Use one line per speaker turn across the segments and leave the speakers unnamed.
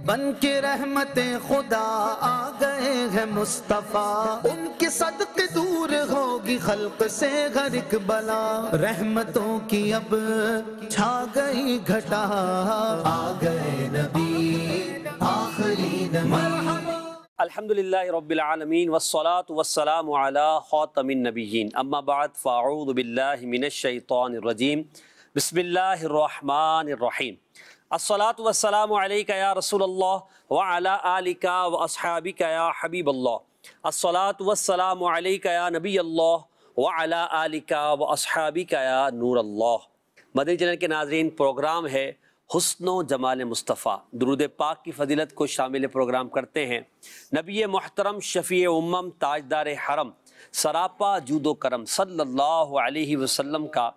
بن کے رحمت خدا آ گئے ہیں مصطفیٰ، ان کے صدقے دور ہوگی خلق سے ہر ایک بلا، رحمتوں کی اب چھا گئی گھٹا، آ گئے نبی آخری نبی۔
الحمدللہ رب العالمین والصلاة والسلام علی خاتم النبیین، اما بعد فاعوذ باللہ من الشیطان الرجیم، بسم اللہ الرحمن الرحیم۔ الصلاة والسلام علیک یا رسول اللہ وعلی آلک واصحابک یا حبیب اللہ، الصلاة والسلام علیک یا نبی اللہ وعلی آلک واصحابک یا نور اللہ۔ مدنی چینل کے ناظرین، پروگرام ہے حسن و جمال مصطفیٰ، درود پاک کی فضیلت کو شامل پروگرام کرتے ہیں۔ نبی محترم شفیع امم تاجدار حرم سراپا جود و کرم صلی اللہ علیہ وسلم کا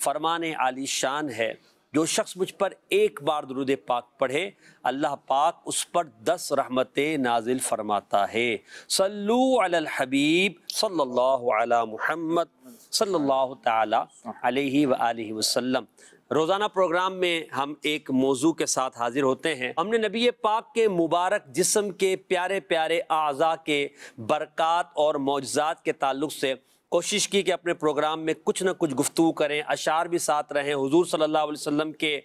فرمان عالی شان ہے، جو شخص مجھ پر ایک بار درود پاک پڑھے اللہ پاک اس پر 10 رحمتیں نازل فرماتا ہے۔ صلو علی الحبیب صلی اللہ علی محمد صلی اللہ تعالی علیہ وآلہ وسلم۔ روزانہ پروگرام میں ہم ایک موضوع کے ساتھ حاضر ہوتے ہیں۔ ہم نے نبی پاک کے مبارک جسم کے پیارے پیارے اعضاء کے برکات اور معجزات کے تعلق سے کوشش کی کہ اپنے پروگرام میں کچھ نہ کچھ گفتگو کریں، اشعار بھی ساتھ رہیں، حضور صلی اللہ علیہ وسلم کے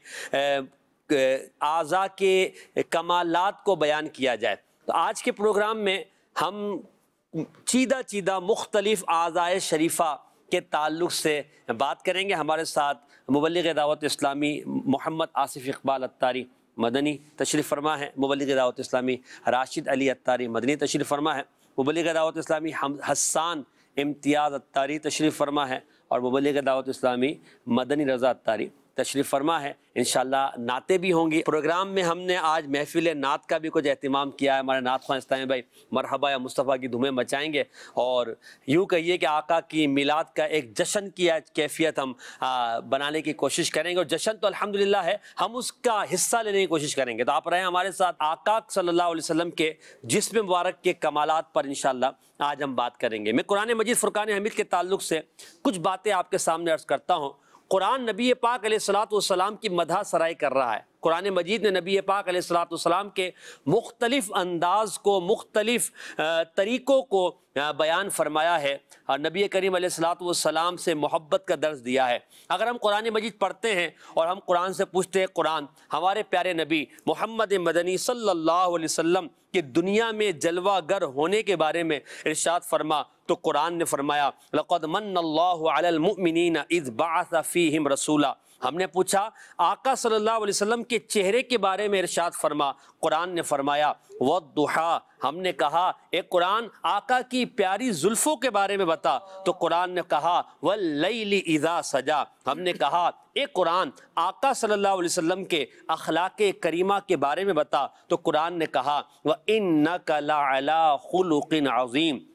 اعضاء کے کمالات کو بیان کیا جائے۔ تو آج کے پروگرام میں ہم چیدہ مختلف اعضاء شریفہ کے تعلق سے بات کریں گے۔ ہمارے ساتھ مبلغ دعوت اسلامی محمد آصف اقبال اتاری مدنی تشریف فرما ہے، مبلغ دعوت اسلامی راشد علی اتاری مدنی تشریف فرما ہے، مبلغ دعوت اسلامی حسان امتیاز اتاری تشریف فرما ہے، اور مبلغ دعوت اسلامی مدنی رضا اتاری تشریف فرما ہے۔ انشاءاللہ نعتیں بھی ہوں گی۔ پروگرام میں ہم نے آج محفل نعت کا بھی کچھ اہتمام کیا ہے۔ ہمارے نعت خواں اسلامی بھائی مرحبا یا مصطفیٰ کی دھومیں مچائیں گے، اور یوں کہیے کہ آقا کی میلاد کا ایک جشن کی کیفیت ہم بنانے کی کوشش کریں گے، اور جشن تو الحمدللہ ہے، ہم اس کا حصہ لینے کی کوشش کریں گے۔ تو آپ رہیں ہمارے ساتھ۔ آقا صلی اللہ علیہ وسلم کے جسم مبارک کے کمالات پر انشاءاللہ آج ہم بات کریں گے۔ میں قرآن مجید فرقان حمید کے تعلق سے کچھ باتیں آپ کے سامنے عرض کرتا ہوں۔ قرآن نبی پاک علیہ الصلوۃ والسلام کی مدح سرائی کر رہا ہے۔ قرآن مجید نے نبی پاک علیہ الصلوۃ والسلام کے مختلف انداز کو، مختلف طریقوں کو بیان فرمایا ہے، اور نبی کریم علیہ الصلوۃ والسلام سے محبت کا درس دیا ہے۔ اگر ہم قرآن مجید پڑھتے ہیں اور ہم قرآن سے پوچھتے ہیں، قرآن ہمارے پیارے نبی محمد مدنی صلی اللہ علیہ وسلم کہ دنیا میں جلوہ گر ہونے کے بارے میں ارشاد فرما، تو قرآن نے فرمایا لقد من اللہ علی المؤمنین اذ بعث فیہم رسولا۔ ہم نے پوچھا آقا صلی اللہ علیہ وسلم کے چہرے کے بارے میں ارشاد فرما، قرآن نے فرمایا والضحیٰ۔ ہم نے کہا اے قرآن آقا کی پیاری زلفوں کے بارے میں بتا، تو قرآن نے کہا واللیل اذا سجا۔ ہم نے کہا اے قرآن آقا صلی اللہ علیہ وسلم کے اخلاق کریمہ کے بارے میں بتا، تو قرآن نے کہا وَإِنَّكَ لَعَلَىٰ خُلُقٍ عَظِيمٍ۔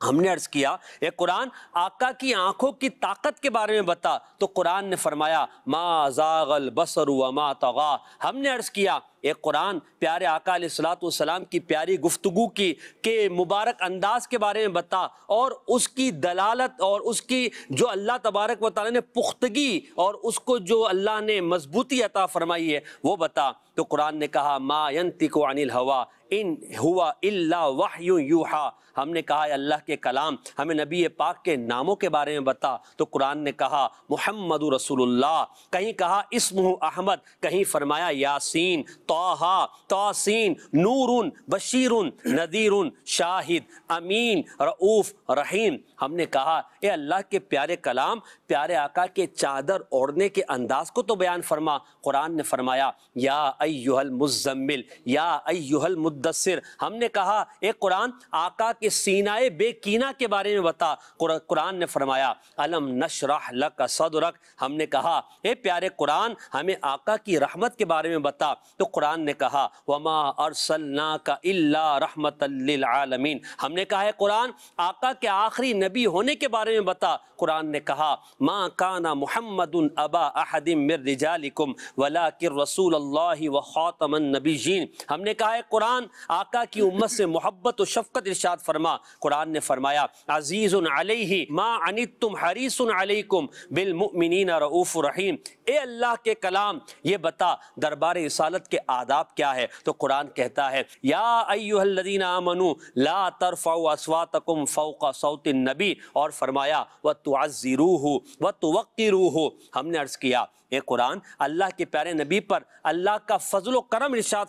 ہم نے عرض کیا اے قرآن آقا کی آنکھوں کی طاقت کے بارے میں بتا، تو قرآن نے فرمایا ما زاغ البصر وما طغى۔ ہم نے عرض کیا اے قرآن پیارے آقا علیہ الصلوۃ والسلام کی پیاری گفتگو کے مبارک انداز کے بارے میں بتا، اور اس کی دلالت اور اس کی جو اللہ تبارک و تعالیٰ نے پختگی اور اس کو جو اللہ نے مضبوطی عطا فرمائی ہے وہ بتا، تو قرآن نے کہا ما ينطق عن الهوى ان هو الا وحی یوحی۔ ہم نے کہا اے اللہ کے کلام ہمیں نبی پاک کے ناموں کے بارے میں بتا، تو قرآن نے کہا محمد رسول اللہ، کہیں کہا اسمہ احمد، کہیں فرمایا یاسین طٰہٰ طاسین نور بشیر نذیر شاہد امین رؤوف رحیم۔ ہم نے کہا اے اللہ کے پیارے کلام پیارے آقا کے چادر اوڑھنے کے انداز کو تو بیان فرما۔ قرآن نے فرمایا یا ایھا المزمل یا ایھا المدثر۔ ہم نے کہا اے قرآن آقا کے سینہ بے کینہ کے بارے میں بتا، قرآن نے فرمایا الم نشرح لک صدرک۔ ہم نے کہا اے پیارے قرآن ہمیں آقا کی رحمت کے بارے میں بتا، تو قرآن نے کہا وما ارسلناک الا رحمتا للعالمین۔ ہم نے کہا ہے قرآن آقا کے آخری نبی ہونے کے بارے میں بتا، قرآن نے کہا ما کان محمد ابا احد من رجالکم ولکن رسول اللہ وخاتم النبیین۔ ہم نے کہا ہے قرآن آقا کی امت سے محبت و شفقت ارشاد فرما، قرآن نے فرمایا عزیز علیہ ما عنتم حریص علیکم بالمؤمنین رؤوف رحیم۔ اے اللہ کے کلام یہ بتا دربار رسالت کے آداب کیا ہے؟ تو قرآن کہتا ہے یا ایھا الذین آمنوا لا ترفعوا اصواتکم فوق صوت النبی، اور فرمایا وتعزروہ وتوقروہ۔ ہم نے عرض کیا اے قرآن اللہ کے پیارے نبی پر اللہ کا فضل و کرم ارشاد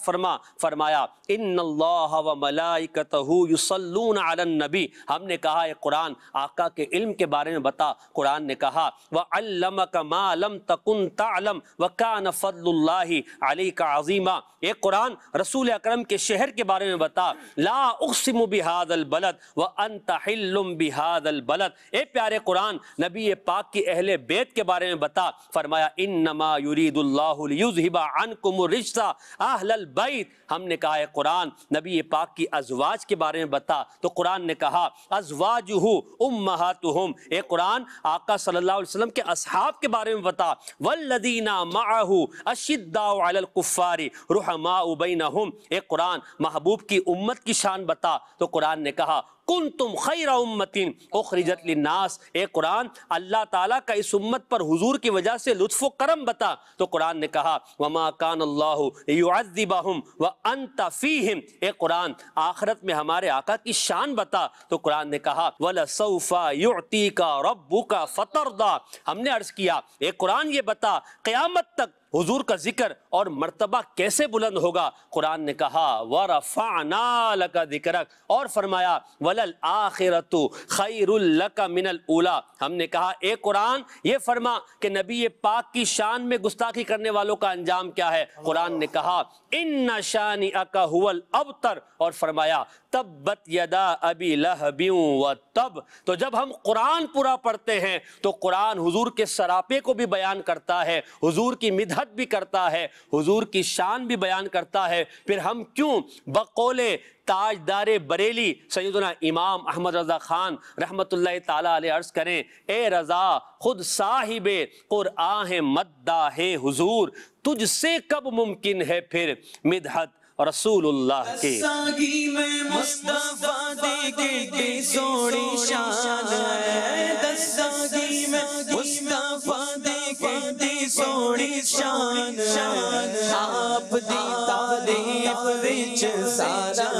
فرمایا ان اللہ و ملائکتہ یصلون علی النبی۔ ہم نے کہا اے قرآن آقا کے علم کے بارے میں بتا۔ قرآن نے کہا وعلمک ما لم تکن تعلم وکان فضل اللہ علیک عظیما۔ اے قرآن رسول اکرم کے شہر کے بارے میں بتا۔ لا اقسم بہذا البلد وانت حل بہذا البلد۔ اے پیارے قرآن نبی پاک کی اہل بیت کے بارے میں بتا۔ فرمایا انما یرید اللہ لیذھب عنکم الرجس اہل البیت۔ ہم نے کہا اے قرآن نبی پاک کی ازواج کے بارے میں بتا، تو قرآن نے کہا ازواجہ امہاتہم۔ اے قرآن آقا صلی اللہ علیہ وسلم کے اصحاب کے بارے میں بتا۔ والذین معہ اشداء علی الکفار رحماء بینہم۔ اے قرآن محبوب کی امت کی شان بتا، تو قرآن نے کہا کنتم خیر امت اخرجت للناس۔ اے قرآن اللہ تعالیٰ کا اس امت پر حضور کی وجہ سے لطف و کرم بتا، تو قرآن نے کہا وما کان اللہ لیعذبہم وانت فیہم۔ اے قرآن آخرت میں ہمارے آقا کی شان بتا، تو قرآن نے کہا ولسوف یعطیک ربک فترضی۔ ہم نے عرض کیا اے قرآن یہ بتا قیامت تک حضور کا ذکر اور مرتبہ کیسے بلند ہوگا؟ قرآن نے کہا وَرَفَعْنَا لَكَ ذِكْرَكَ، اور فرمایا وَلَلْآخِرَةُ خَيْرٌ لَكَ مِنَ الْأُولَى۔ ہم نے کہا اے قرآن یہ فرما کہ نبی پاک کی شان میں گستاخی کرنے والوں کا انجام کیا ہے؟ قرآن نے کہا إِنَّ شَانِئَكَ هُوَ الْأَبْتَرُ، اور فرمایا تبت یدا ابی لہب وتب۔ تو جب ہم قرآن پورا پڑھتے ہیں تو قرآن حضور کے سراپے کو بھی بیان کرتا ہے، حضور کی مدحت بھی کرتا ہے، حضور کی شان بھی بیان کرتا ہے۔ پھر ہم کیوں بقول تاجدار بریلی سیدنا امام احمد رضا خان رحمت اللہ تعالیٰ علیہ عرض کریں اے رضا خود صاحب قرآن ہے مداح ہے حضور، تجھ سے کب ممکن ہے پھر مدحت رسول اللہ کے۔
دستاگی میں مصطفیٰ دیکھے سوڑی شان ہے، دستاگی میں مصطفیٰ دیکھے سوڑی شان ہے، آپ دی تعریف وچ سارا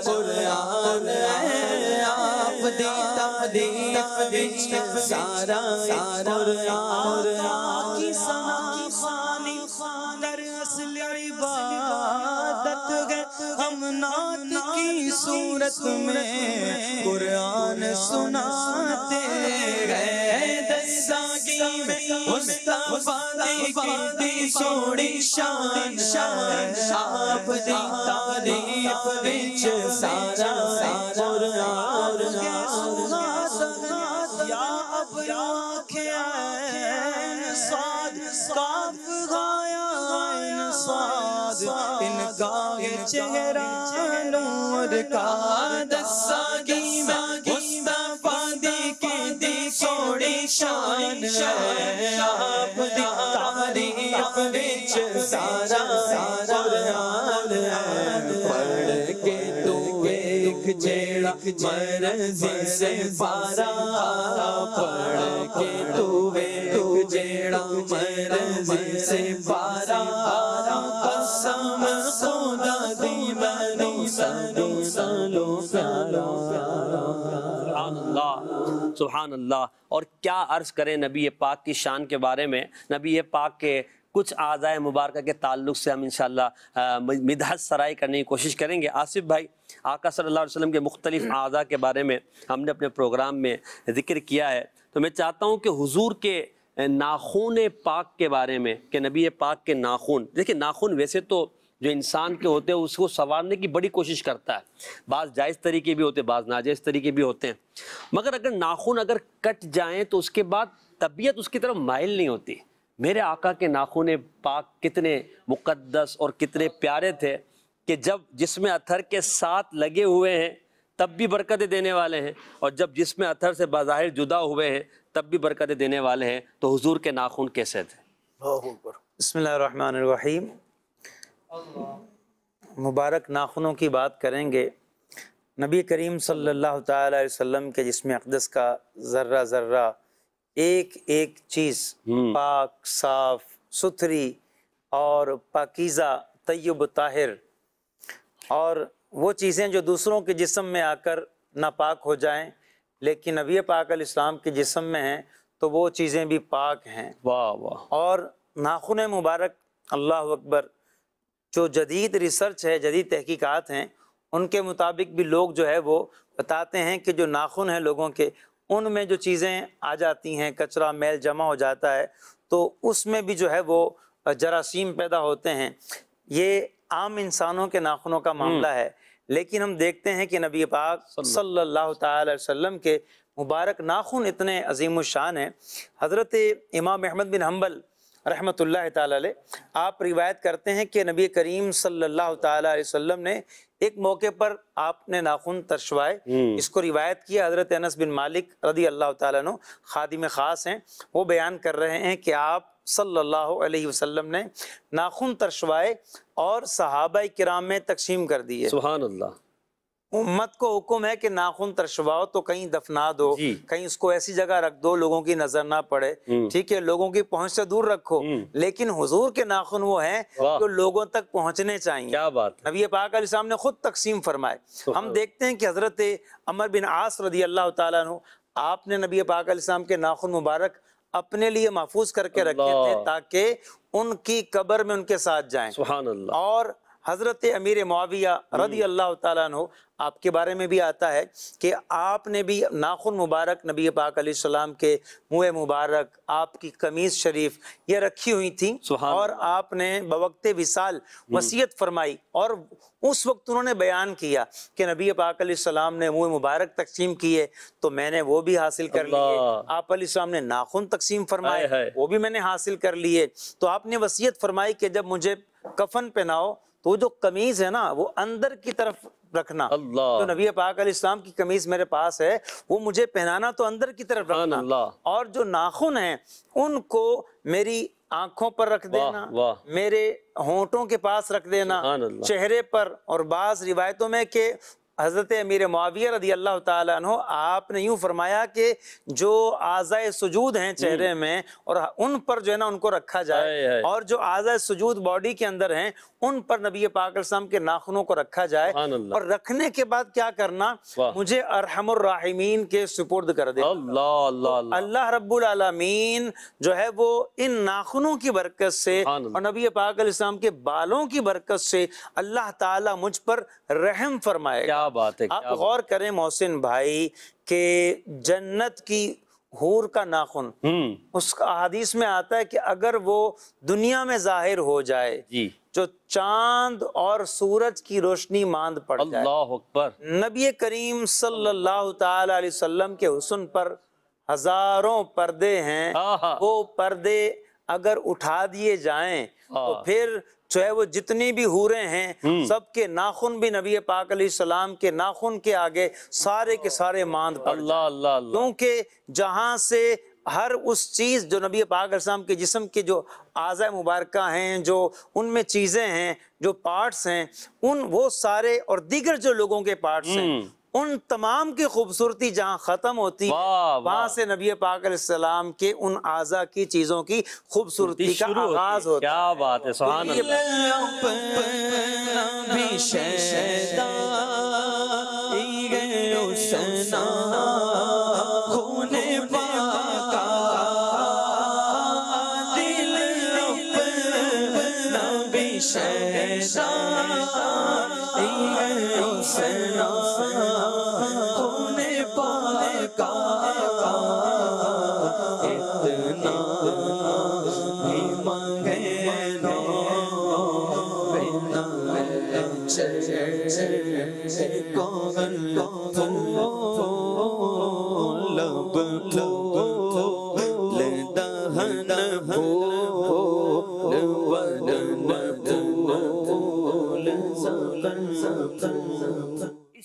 قرآن ہے، آپ دی تعریف وچ سارا قرآن کی ثنا خانی در اصل عبادت ہے، ہم نعت کی صورت میں قرآن سناتے گئے، دستاگی میں مصطفیٰ دیکھتی سوڑی شان ہے، آپ دی تعریف وچ سارا قرآن یا اب آنکھیں عین صاد کاف غایا عین صاد ان کا چہرہ نور کا، دستاگی میں مصطفیٰ دیکھتی سوڑی شان ہے، آپ دی تعریف وچ سارا قرآن ہے، پڑھ کے تو ایک جیڑا مرضی سے پارا، پڑھ کے تو ایک جیڑا مرضی سے پارا، قسم خدا دی بنو سلو سلو سلو۔
سبحان اللہ سبحان اللہ۔ اور کیا عرض کریں نبی پاک کی شان کے بارے میں۔ نبی پاک کے کچھ اعضائے مبارکہ کے تعلق سے ہم انشاءاللہ مدحت سرائی کرنے کی کوشش کریں گے۔ آصف بھائی آقا صلی اللہ علیہ وسلم کے مختلف اعضاء کے بارے میں ہم نے اپنے پروگرام میں ذکر کیا ہے، تو میں چاہتا ہوں کہ حضور کے ناخون پاک کے بارے میں کہ نبی پاک کے ناخون، دیکھیں ناخون ویسے تو جو انسان کے ہوتے ہیں اس کو سنوارنے کی بڑی کوشش کرتا ہے، بعض جائز طریقے بھی ہوتے ہیں بعض ناجائز طریقے بھی ہوتے ہیں، مگر اگر ناخون اگر کٹ جائیں تو اس کے بعد طبیعت اس کی طرف مائل نہیں ہوتی۔ میرے آقا کے ناخون پاک کتنے مقدس اور کتنے پیارے تھے کہ جب جسم اطہر کے ساتھ لگے ہوئے ہیں تب بھی برکتیں دینے والے ہیں، اور جب جسم اطہر سے بظاہر جدا ہوئے ہیں تب بھی برکتیں دینے والے ہیں۔ تو حضور کے ناخون کیسے تھے؟
بسم اللہ الرحمن الرحیم۔ مبارک ناخنوں کی بات کریں گے۔ نبی کریم صلی اللہ تعالی علیہ وسلم کے جسم اقدس کا ذرہ ذرہ ایک چیز پاک صاف ستھری اور پاکیزہ طیب طاہر، اور وہ چیزیں جو دوسروں کے جسم میں آ کر ناپاک ہو جائیں لیکن نبی پاک علیہ السلام کے جسم میں ہیں تو وہ چیزیں بھی پاک ہیں۔
واہ واہ،
اور ناخن مبارک، اللہ اکبر، جو جدید ریسرچ ہے، جدید تحقیقات ہیں، ان کے مطابق بھی لوگ جو ہے وہ بتاتے ہیں کہ جو ناخن ہیں لوگوں کے، ان میں جو چیزیں آ جاتی ہیں، کچرا میل جمع ہو جاتا ہے تو اس میں بھی جو ہے وہ جراثیم پیدا ہوتے ہیں۔ یہ عام انسانوں کے ناخنوں کا معاملہ ہے، لیکن ہم دیکھتے ہیں کہ نبی پاک صلی اللہ تعالی علیہ وسلم کے مبارک ناخن اتنے عظیم الشان ہیں۔ حضرت امام احمد بن حنبل رحمۃ اللہ تعالی علیہ آپ روایت کرتے ہیں کہ نبی کریم صلی اللہ تعالی علیہ وسلم نے ایک موقع پر آپ نے ناخن ترشوائے۔ اس کو روایت کیا حضرت انس بن مالک رضی اللہ تعالیٰ عنہ، خادم خاص ہیں، وہ بیان کر رہے ہیں کہ آپ صلی اللہ علیہ وسلم نے ناخن ترشوائے اور صحابہ کرام میں تقسیم کر دیے۔
سبحان اللہ۔
امت کو حکم ہے کہ ناخن ترشواؤ تو کہیں دفنا دو، کہیں اس کو ایسی جگہ رکھ دو لوگوں کی نظر نہ پڑے، ٹھیک ہے، لوگوں کی پہنچ سے دور رکھو، لیکن حضور کے ناخن وہ ہیں جو لوگوں تک پہنچنے چاہیے۔
کیا بات ہے۔
نبی پاک علیہ السلام نے خود تقسیم فرمائے۔ ہم دیکھتے ہیں کہ حضرت عمر بن عاص رضی اللہ تعالیٰ عنہ، آپ نے نبی پاک علیہ السلام کے ناخن مبارک اپنے لیے محفوظ کر کے رکھے تھے تاکہ ان کی قبر میں ان کے ساتھ جائیں۔
سبحان اللہ۔
اور حضرت امیر معاویہ رضی اللہ تعالیٰ عنہ، آپ کے بارے میں بھی آتا ہے کہ آپ نے بھی ناخن مبارک نبی پاک علیہ السلام کے منہ مبارک، آپ کی قمیض شریف یہ رکھی ہوئی تھی، اور آپ نے بوقت وصال وصیت فرمائی، اور اس وقت انہوں نے بیان کیا کہ نبی پاک علیہ السلام نے منہ مبارک تقسیم کیے تو میں نے وہ بھی حاصل کر لیے، آپ علیہ السلام نے ناخن تقسیم فرمائے وہ بھی میں نے حاصل کر لیے۔ تو آپ نے وصیت فرمائی کہ جب مجھے کفن پہناؤ تو جو قمیض ہے نا وہ اندر کی طرف رکھنا، تو نبی پاک علیہ السلام کی قمیض میرے پاس ہے، وہ مجھے پہنانا تو اندر کی طرف رکھنا، اور جو ناخن ہیں ان کو میری آنکھوں پر رکھ دینا، میرے ہونٹوں کے پاس رکھ دینا، چہرے پر، اور بعض روایتوں میں کہ حضرت امیر معاویہ رضی اللہ تعالیٰ عنہ آپ نے یوں فرمایا کہ جو اعضائے سجود ہیں چہرے میں اور ان پر جو ہے نا ان کو رکھا جائے، اور جو اعضائے سجود باڈی کے اندر ہیں ان پر نبی پاک علیہ السلام کے ناخنوں کو رکھا جائے، اور رکھنے کے بعد کیا کرنا، مجھے ارحم الراحمین کے سپرد کر دے۔ اللہ رب العالمین جو ہے وہ ان ناخنوں کی برکت سے اور نبی پاک علیہ السلام کے بالوں کی برکت سے اللہ تعالیٰ مجھ پر رحم فرمائے گا۔
بات ہے۔
آپ غور کریں محسن بھائی کہ جنت کی حور کا ناخن، اس کا حدیث میں آتا ہے کہ اگر وہ دنیا میں ظاہر ہو جائے جو چاند اور سورج کی روشنی ماند پڑ جائے،
اللہ اکبر،
نبی کریم صلی اللہ تعالی علیہ وسلم کے حسن پر ہزاروں پردے ہیں، وہ پردے اگر اٹھا دیے جائیں تو پھر جو ہے وہ جتنی بھی حوریں ہیں سب کے ناخن بھی نبی پاک علیہ السلام کے ناخن کے آگے سارے کے سارے ماند پڑ جائیں، کیونکہ جہاں سے ہر اس چیز جو نبی پاک علیہ السلام کے جسم کے جو اعضاء مبارکہ ہیں، جو ان میں چیزیں ہیں، جو پارٹس ہیں، وہ سارے اور دیگر جو لوگوں کے پارٹس ہیں، ان تمام کی خوبصورتی جہاں ختم ہوتی ہے وہاں سے نبی پاک علیہ السلام کے ان اعضاء کی چیزوں کی خوبصورتی کا آغاز ہوتا ہے۔
کیا بات ہے، سبحان اللہ۔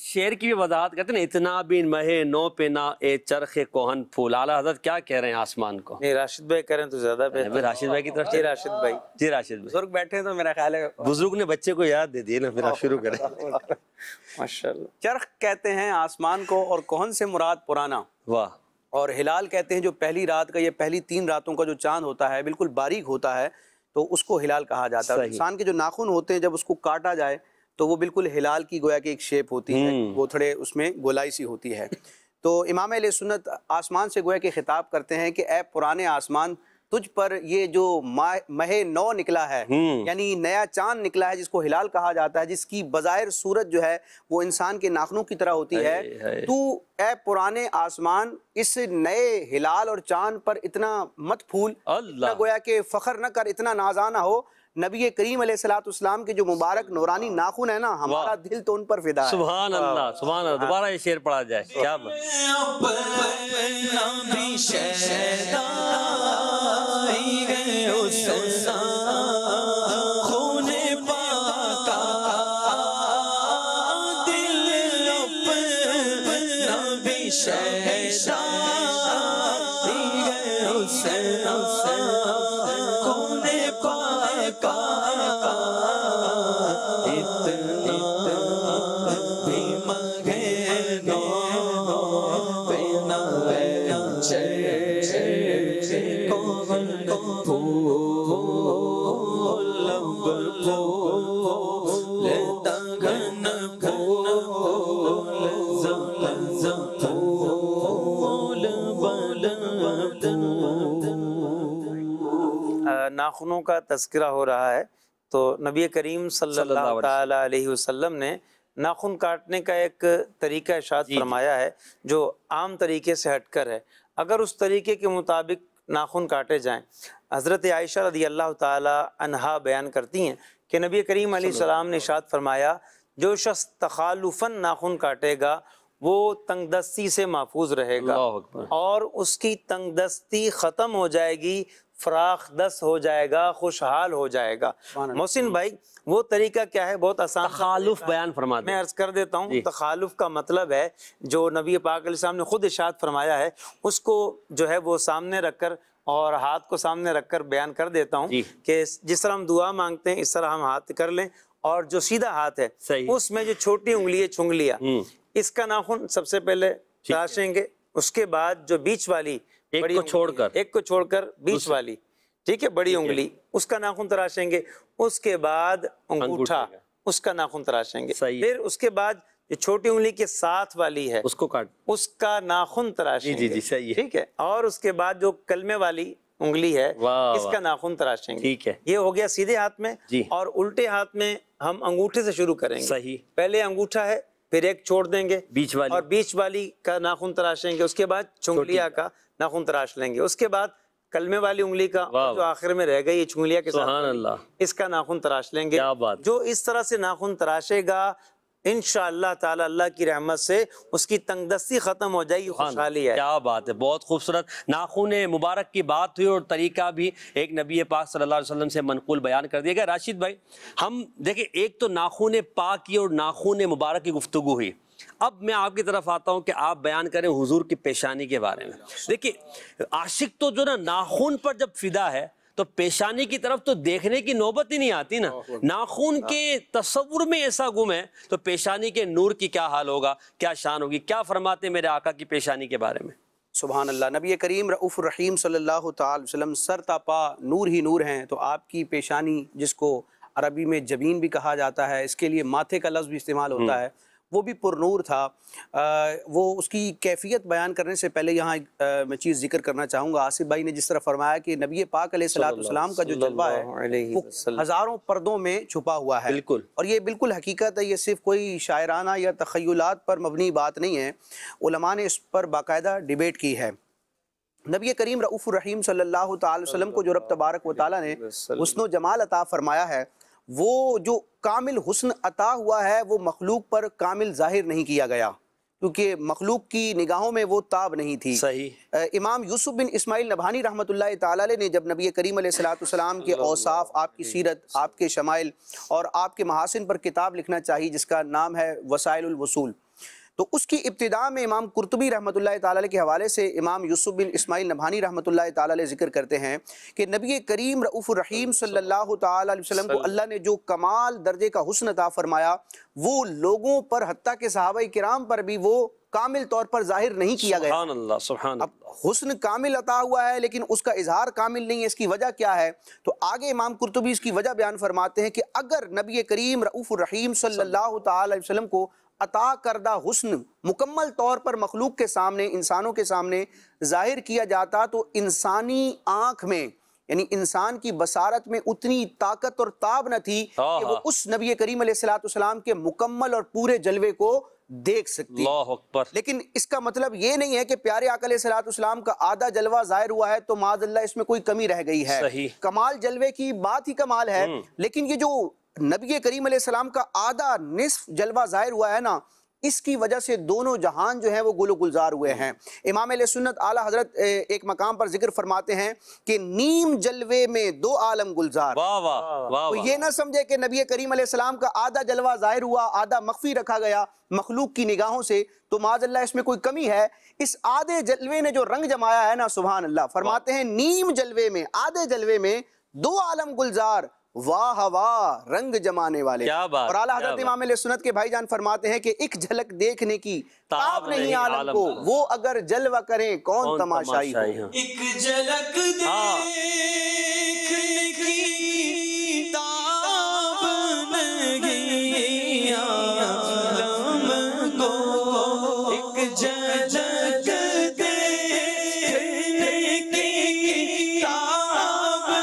شعر کی بھی وضاحت کرتے ہیں، اتنا بین مہے نو پینا اے چرخ کوہن پھول۔ اعلیٰ حضرت کیا کہہ رہے ہیں آسمان کو؟
نہیں، راشد بھائی کریں تو زیادہ بہتر۔
راشد بھائی کی طرف
جی راشد بھائی،
جی راشد بھائی،
بزرگ بیٹھے ہیں تو میرا خیال ہے
بزرگ نے بچے کو یاد دے دی نا، پھر آپ شروع کریں۔
ماشاءاللہ۔
چرخ کہتے ہیں آسمان کو، اور کوہن سے مراد پرانا،
واہ،
اور ہلال کہتے ہیں جو پہلی رات کا، یہ پہلی 3 راتوں کا جو چاند ہوتا ہے بالکل باریک ہوتا ہے، تو اس کو ہلال کہا جاتا ہے. انسان کے جو ناخن ہوتے ہیں جب اس کو کاٹا جائے تو وہ بالکل ہلال کی گویا کہ ایک شیپ ہوتی ہے، وہ تھوڑے اس میں گولائی سی ہوتی ہے. تو امام اہل سنت آسمان سے گویا کہ خطاب کرتے ہیں کہ اے پرانے آسمان، تجھ پر یہ جو ماہ نو نکلا ہے، یعنی نیا چاند نکلا ہے جس کو ہلال کہا جاتا ہے، جس کی بظاہر صورت جو ہے وہ انسان کے ناخنوں کی طرح ہوتی ہے، تو اے پرانے آسمان اس نئے ہلال اور چاند پر اتنا مت پھول، اتنا گویا کہ فخر نہ کر، اتنا نازانہ ہو. نبی کریم علیہ السلام کے جو مبارک نورانی ناخن ہے نا، ہمارا دل تو ان پر فدا ہے.
سبحان اللہ، سبحان اللہ. دوبارہ یہ شعر پڑھا جائے. کیا بات.
ناخنوں کا تذکرہ ہو رہا ہے تو نبی کریم صلی اللہ تعالی علیہ وسلم نے ناخن کاٹنے کا ایک طریقہ ارشاد فرمایا ہے جو عام طریقے سے ہٹ کر ہے. اگر اس طریقے کے مطابق ناخن کاٹے جائیں، حضرت عائشہ رضی اللہ تعالی عنہا بیان کرتی ہیں کہ نبی کریم علیہ السلام نے ارشاد فرمایا جو شخص تخالفاً ناخن کاٹے گا وہ تنگ دستی سے محفوظ رہے گا اور اس کی تنگ دستی ختم ہو جائے گی، فراخ دست ہو جائے گا، خوشحال ہو جائے گا. محسن بھائی وہ طریقہ کیا ہے؟ بہت آسان.
تخالف بیان فرما دیں.
میں عرض کر دیتا ہوں. تخالف کا مطلب ہے جو نبی پاک علیہ السلام نے خود ارشاد فرمایا ہے اس کو جو ہے وہ سامنے رکھ کر اور ہاتھ کو سامنے رکھ کر بیان کر دیتا ہوں کہ جس طرح ہم دعا مانگتے ہیں اس طرح ہم ہاتھ کر لیں، اور جو سیدھا ہاتھ ہے اس میں جو چھوٹی انگلی ہے چنگلیاں، اس کا ناخن سب سے پہلے تراشیں گے، اس کے بعد جو بیچ والی ایک کو چھوڑ کر بیچ والی، ٹھیک ہے، بڑی انگلی، اس کا ناخن تراشیں گے. اس کے بعد انگوٹھا، اس کا ناخن تراشیں گے. پھر اس کے بعد جو چھوٹی انگلی کے ساتھ والی ہے اس کا ناخن تراشیں گے. ٹھیک ہے. اور اس کے بعد جو کلمے والی انگلی ہے اس کا ناخن تراشیں گے. یہ ہو گیا سیدھے ہاتھ میں. اور الٹے ہاتھ میں ہم انگوٹھے سے شروع کریں گے. پہلے انگوٹھا ہے، پھر ایک چھوڑ دیں گے اور بیچ والی کا ناخن تراشیں گے. اس کے بعد چنگلیاں کا ناخن تراش لیں گے. اس کے بعد کلمے والی انگلی کا جو آخر میں رہ گئی چنگلیاں کے ساتھ اس کا ناخن تراش لیں گے. جو اس طرح سے ناخن تراشے گا انشاءاللہ تعالی اللہ کی رحمت سے اس کی تنگ دستی ختم ہو جائے گی، خوشحالی ہے.
کیا بات ہے، بہت خوبصورت. ناخن مبارک کی بات ہوئی اور طریقہ بھی ایک نبی پاک صلی اللہ علیہ وسلم سے منقول بیان کر دیا گیا. راشد بھائی ہم دیکھیں ایک تو ناخن پاک کی اور ناخن مبارک کی گفتگو ہوئی. اب میں آپ کی طرف آتا ہوں کہ آپ بیان کریں حضور کی پیشانی کے بارے میں. دیکھیے عاشق تو جو نا ناخن پر جب فدا ہے تو پیشانی کی طرف تو دیکھنے کی نوبت ہی نہیں آتی نا. ناخن کے تصور میں ایسا گم ہے تو پیشانی کے نور کی کیا حال ہوگا، کیا شان ہوگی. کیا فرماتے میرے آقا کی پیشانی کے بارے میں؟
سبحان اللہ. نبی کریم رؤوف الرحیم صلی اللہ تعالی وسلم سر تا پا نور ہی نور ہیں. تو آپ کی پیشانی جس کو عربی میں جبین بھی کہا جاتا ہے، اس کے لیے ماتھے کا لفظ بھی استعمال ہوتا ہے، وہ بھی پر نور تھا. وہ اس کی کیفیت بیان کرنے سے پہلے یہاں میں چیز ذکر کرنا چاہوں گا. آصف بھائی نے جس طرح فرمایا کہ نبی پاک علیہ السلام کا جو جلوہ ہے وہ ہزاروں پردوں میں چھپا ہوا ہے. اور یہ بالکل حقیقت ہے، یہ صرف کوئی شاعرانہ یا تخیلات پر مبنی بات نہیں ہے. علماء نے اس پر باقاعدہ ڈیبیٹ کی ہے. نبی کریم رؤوف الرحیم صلی اللہ تعالی وسلم کو جو رب تبارک و تعالیٰ نے حسن و جمال عطا فرمایا ہے، وہ جو کامل حسن عطا ہوا ہے وہ مخلوق پر کامل ظاہر نہیں کیا گیا، کیونکہ مخلوق کی نگاہوں میں وہ تاب نہیں تھی. امام یوسف بن اسماعیل نبہانی رحمۃ اللہ تعالی علیہ نے جب نبی کریم علیہ السلام کے اوصاف، آپ کی سیرت، آپ کے شمائل اور آپ کے محاسن پر کتاب لکھنا چاہیے جس کا نام ہے وسائل الوصول، تو اس کی ابتداء میں امام قرطبی رحمۃ اللہ تعالی علیہ کے حوالے سے امام یوسف بن اسماعیل نبہانی رحمۃ اللہ تعالی علیہ ذکر کرتے ہیں کہ نبی کریم رؤوف الرحیم صلی اللہ تعالی علیہ وسلم کو اللہ نے جو کمال درجے کا حسن عطا فرمایا وہ لوگوں پر حتیٰ کہ صحابہ کرام پر بھی وہ کامل طور پر ظاہر نہیں کیا گیا۔
سبحان اللہ، سبحان
اب
اللہ۔
حسن کامل عطا ہوا ہے لیکن اس کا اظہار کامل نہیں ہے، اس کی وجہ کیا ہے؟ تو آگے امام قرطبی اس کی وجہ بیان فرماتے ہیں کہ اگر نبی کریم رؤوف الرحیم صلی اللہ تعالی علیہ وسلم کو عطا کردہ حسن مکمل طور پر مخلوق کے سامنے، انسانوں کے سامنے ظاہر کیا جاتا تو انسانی آنکھ میں، یعنی انسان کی بصارت میں اتنی طاقت اور تاب نہ تھی کہ وہ اس نبی کریم علیہ السلام کے مکمل اور پورے جلوے کو دیکھ سکتی۔
اللہ اکبر۔
لیکن اس کا مطلب یہ نہیں ہے کہ پیارے آقا علیہ السلام کا آدھا جلوہ ظاہر ہوا ہے تو معاذ اللہ اس میں کوئی کمی رہ گئی ہے۔
صحیح۔
کمال جلوے کی بات ہی کمال ہے، لیکن یہ جو نبی کریم علیہ السلام کا آدھا نصف جلوہ ظاہر ہوا ہے نا، اس کی وجہ سے دونوں جہان جو ہیں وہ گل و گلزار ہوئے ہیں۔ امام اہل سنت اعلیٰ حضرت ایک مقام پر ذکر فرماتے ہیں کہ نیم جلوے میں دو عالم گلزار۔
واہ واہ واہ
تو یہ نہ سمجھے کہ نبی کریم علیہ السلام کا آدھا جلوہ ظاہر ہوا، آدھا مخفی رکھا گیا مخلوق کی نگاہوں سے، تو معاذ اللہ اس میں کوئی کمی ہے۔ اس آدھے جلوے نے جو رنگ جمایا ہے نا، سبحان اللہ، فرماتے ہیں نیم جلوے میں، آدھے جلوے میں دو عالم گلزار، واہ واہ رنگ جمانے والے۔
کیا بات،
اور اعلیٰ
کیا
حضرت
بات۔
امام علیہ سنت کے بھائی جان فرماتے ہیں کہ ایک جھلک دیکھنے کی تاب نہیں عالم کو،
عالم
وہ اگر جلوہ کریں کون تماشائی ہو۔
ہو۔
ایک جھلک دیکھنے کی تاب نہیں عالم کو، ایک جھلک دیکھنے کی تاب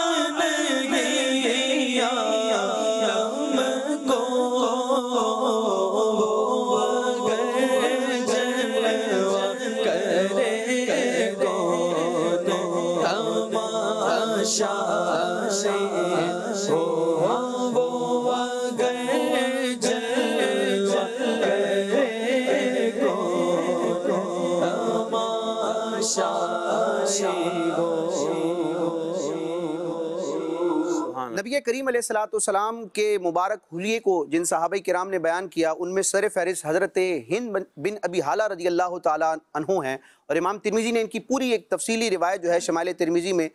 نہیں عالم کو، اگر جلوہ کرے کون تماشا سے ہو، وہ اگر جلوہ کرے کون تماشا سے ہو۔
نبی کریم علیہ السلام کے مبارک حلیے کو جن صحابہ کرام نے بیان کیا، ان میں سر فہرست حضرت ہند بن ابی حالہ رضی اللہ تعالیٰ عنہ ہیں، اور امام ترمذی نے ان کی پوری ایک تفصیلی روایت جو ہے شمائل ترمذی میں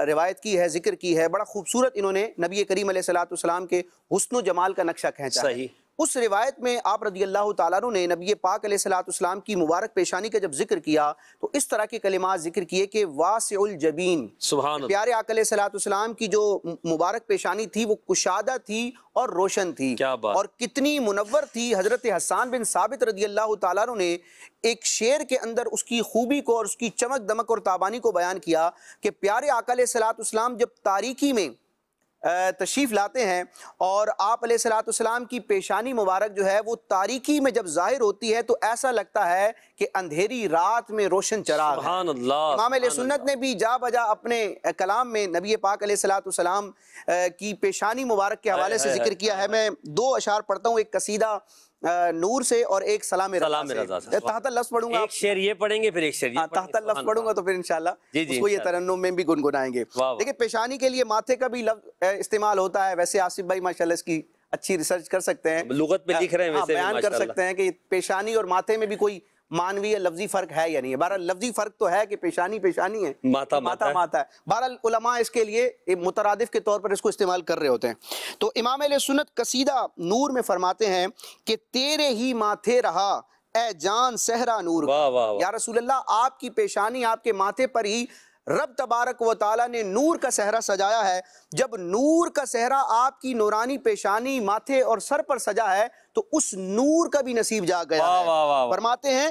روایت کی ہے، ذکر کی ہے۔ بڑا خوبصورت انہوں نے نبی کریم علیہ السلام کے حسن و جمال کا نقشہ کھینچا ہے۔
صحیح۔
اس روایت میں آپ رضی اللہ تعالیٰ عنہ نے نبی پاک علیہ السلام کی مبارک پیشانی کا جب ذکر کیا تو اس طرح کے کلمات ذکر کیے کہ واسع الجبین،
سبحان اللہ۔
پیارے آقا علیہ السلام کی جو مبارک پیشانی تھی وہ کشادہ تھی اور روشن تھی،
کیا بات۔
اور کتنی منور تھی۔ حضرت حسان بن ثابت رضی اللہ تعالیٰ عنہ نے ایک شعر کے اندر اس کی خوبی کو اور اس کی چمک دمک اور تابانی کو بیان کیا کہ پیارے آقا علیہ السلام جب تاریکی میں تشریف لاتے ہیں اور آپ علیہ السلام کی پیشانی مبارک جو ہے وہ تاریکی میں جب ظاہر ہوتی ہے تو ایسا لگتا ہے کہ اندھیری رات میں روشن چراغ ہے۔
سبحان اللہ۔
امام علیہ سنت نے بھی جا بجا اپنے کلام میں نبی پاک علیہ السلام کی پیشانی مبارک کے حوالے سے ذکر کیا ہے۔ میں دو اشعار پڑھتا ہوں، ایک قصیدہ نور سے اور ایک سلام رضا سے۔ تحت لفظ پڑھوں گا،
ایک شعر یہ پڑھیں گے پھر ایک شعر یہ پڑھیں گے۔
تحت لفظ پڑھوں گا تو پھر انشاءاللہ اس کو یہ ترنم میں بھی گنگنائیں گے۔ دیکھیں پیشانی کے لیے ماتھے کا بھی لفظ استعمال ہوتا ہے، ویسے آصف بھائی ماشاءاللہ اس کی اچھی ریسرچ کر سکتے ہیں،
لغت میں لکھ رہے ہیں، ویسے
بیان کر سکتے ہیں کہ پیشانی اور ماتھے میں بھی کوئی مانوی یا لفظی فرق ہے یا نہیں ہے۔ بہرحال لفظی فرق تو ہے کہ پیشانی ہے، ماتھا ہے۔ بہرحال علماء اس کے لیے مترادف کے طور پر اس کو استعمال کر رہے ہوتے ہیں۔ تو امام علیہ سنت قصیدہ نور میں فرماتے ہیں کہ تیرے ہی ماتھے رہا اے جان صحرا نور کا۔ یا رسول اللہ، آپ کی پیشانی، آپ کے ماتھے پر ہی رب تبارک و تعالیٰ نے نور کا صحرا سجایا ہے۔ جب نور کا صحرا آپ کی نورانی پیشانی، ماتھے اور سر پر سجا ہے تو اس نور کا بھی نصیب جا گیا ہے۔ فرماتے ہیں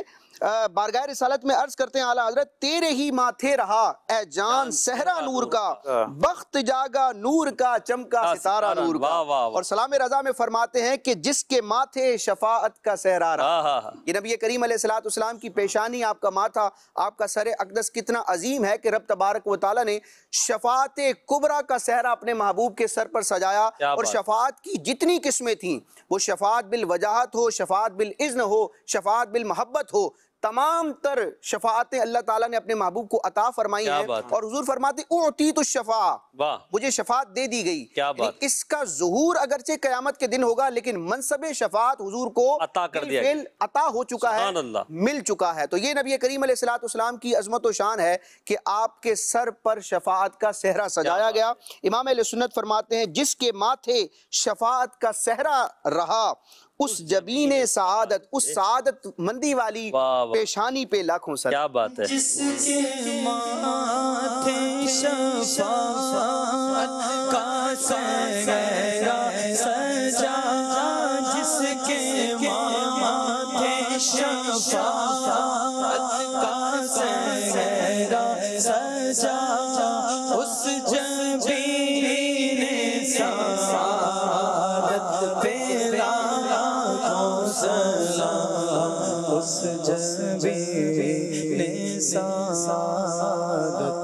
بارگاہ رسالت میں عرض کرتے ہیں اعلیٰ حضرت، تیرے ہی ماتھے رہا اے جان صحرا نور کا، بخت جاگا نور کا، چمکا ستارہ نور کا۔ اور سلام رضا میں فرماتے ہیں کہ جس کے ماتھے شفاعت کا صحرا رہا۔ یہ نبی کریم علیہ السلام کی پیشانی، آپ کا ماتھا، آپ کا سر اقدس کتنا عظیم ہے کہ رب تبارک و تعالیٰ نے شفاعت کبریٰ کا صحرا اپنے محبوب کے سر پر سجایا۔ اور شفاعت کی جتنی قسمیں تھیں، وہ شفاعت بالوجاہت ہو، شفاعت بالاذن ہو، شفاعت بالمحبت ہو، تمام تر شفاعتیں اللہ تعالیٰ نے اپنے محبوب کو عطا فرمائی ہیں۔ اور حضور فرماتے اعطیت الشفاعہ، مجھے شفاعت دے دی گئی۔ یعنی اس کا ظہور اگرچہ قیامت کے دن ہوگا لیکن منصب شفاعت حضور کو بالفعل عطا ہو چکا ہے، مل چکا ہے۔ تو یہ نبی کریم علیہ السلام کی عظمت و شان ہے کہ آپ کے سر پر شفاعت کا صحرا سجایا گیا۔ امام اہل سنت فرماتے ہیں جس کے ماتھے شفاعت کا صحرا رہا اس جبین سعادت، اس سعادت مندی والی
واہ واہ،
پیشانی پہ لاکھوں سلام۔
کیا بات ہے۔
جس کے ماتھے شفاعت کا سہرا سجا، جس کے ماتھے شفاعت کا سہرا سجا، اس جبین سعادت پہ لاکھوں سلام، اس جبین سعادت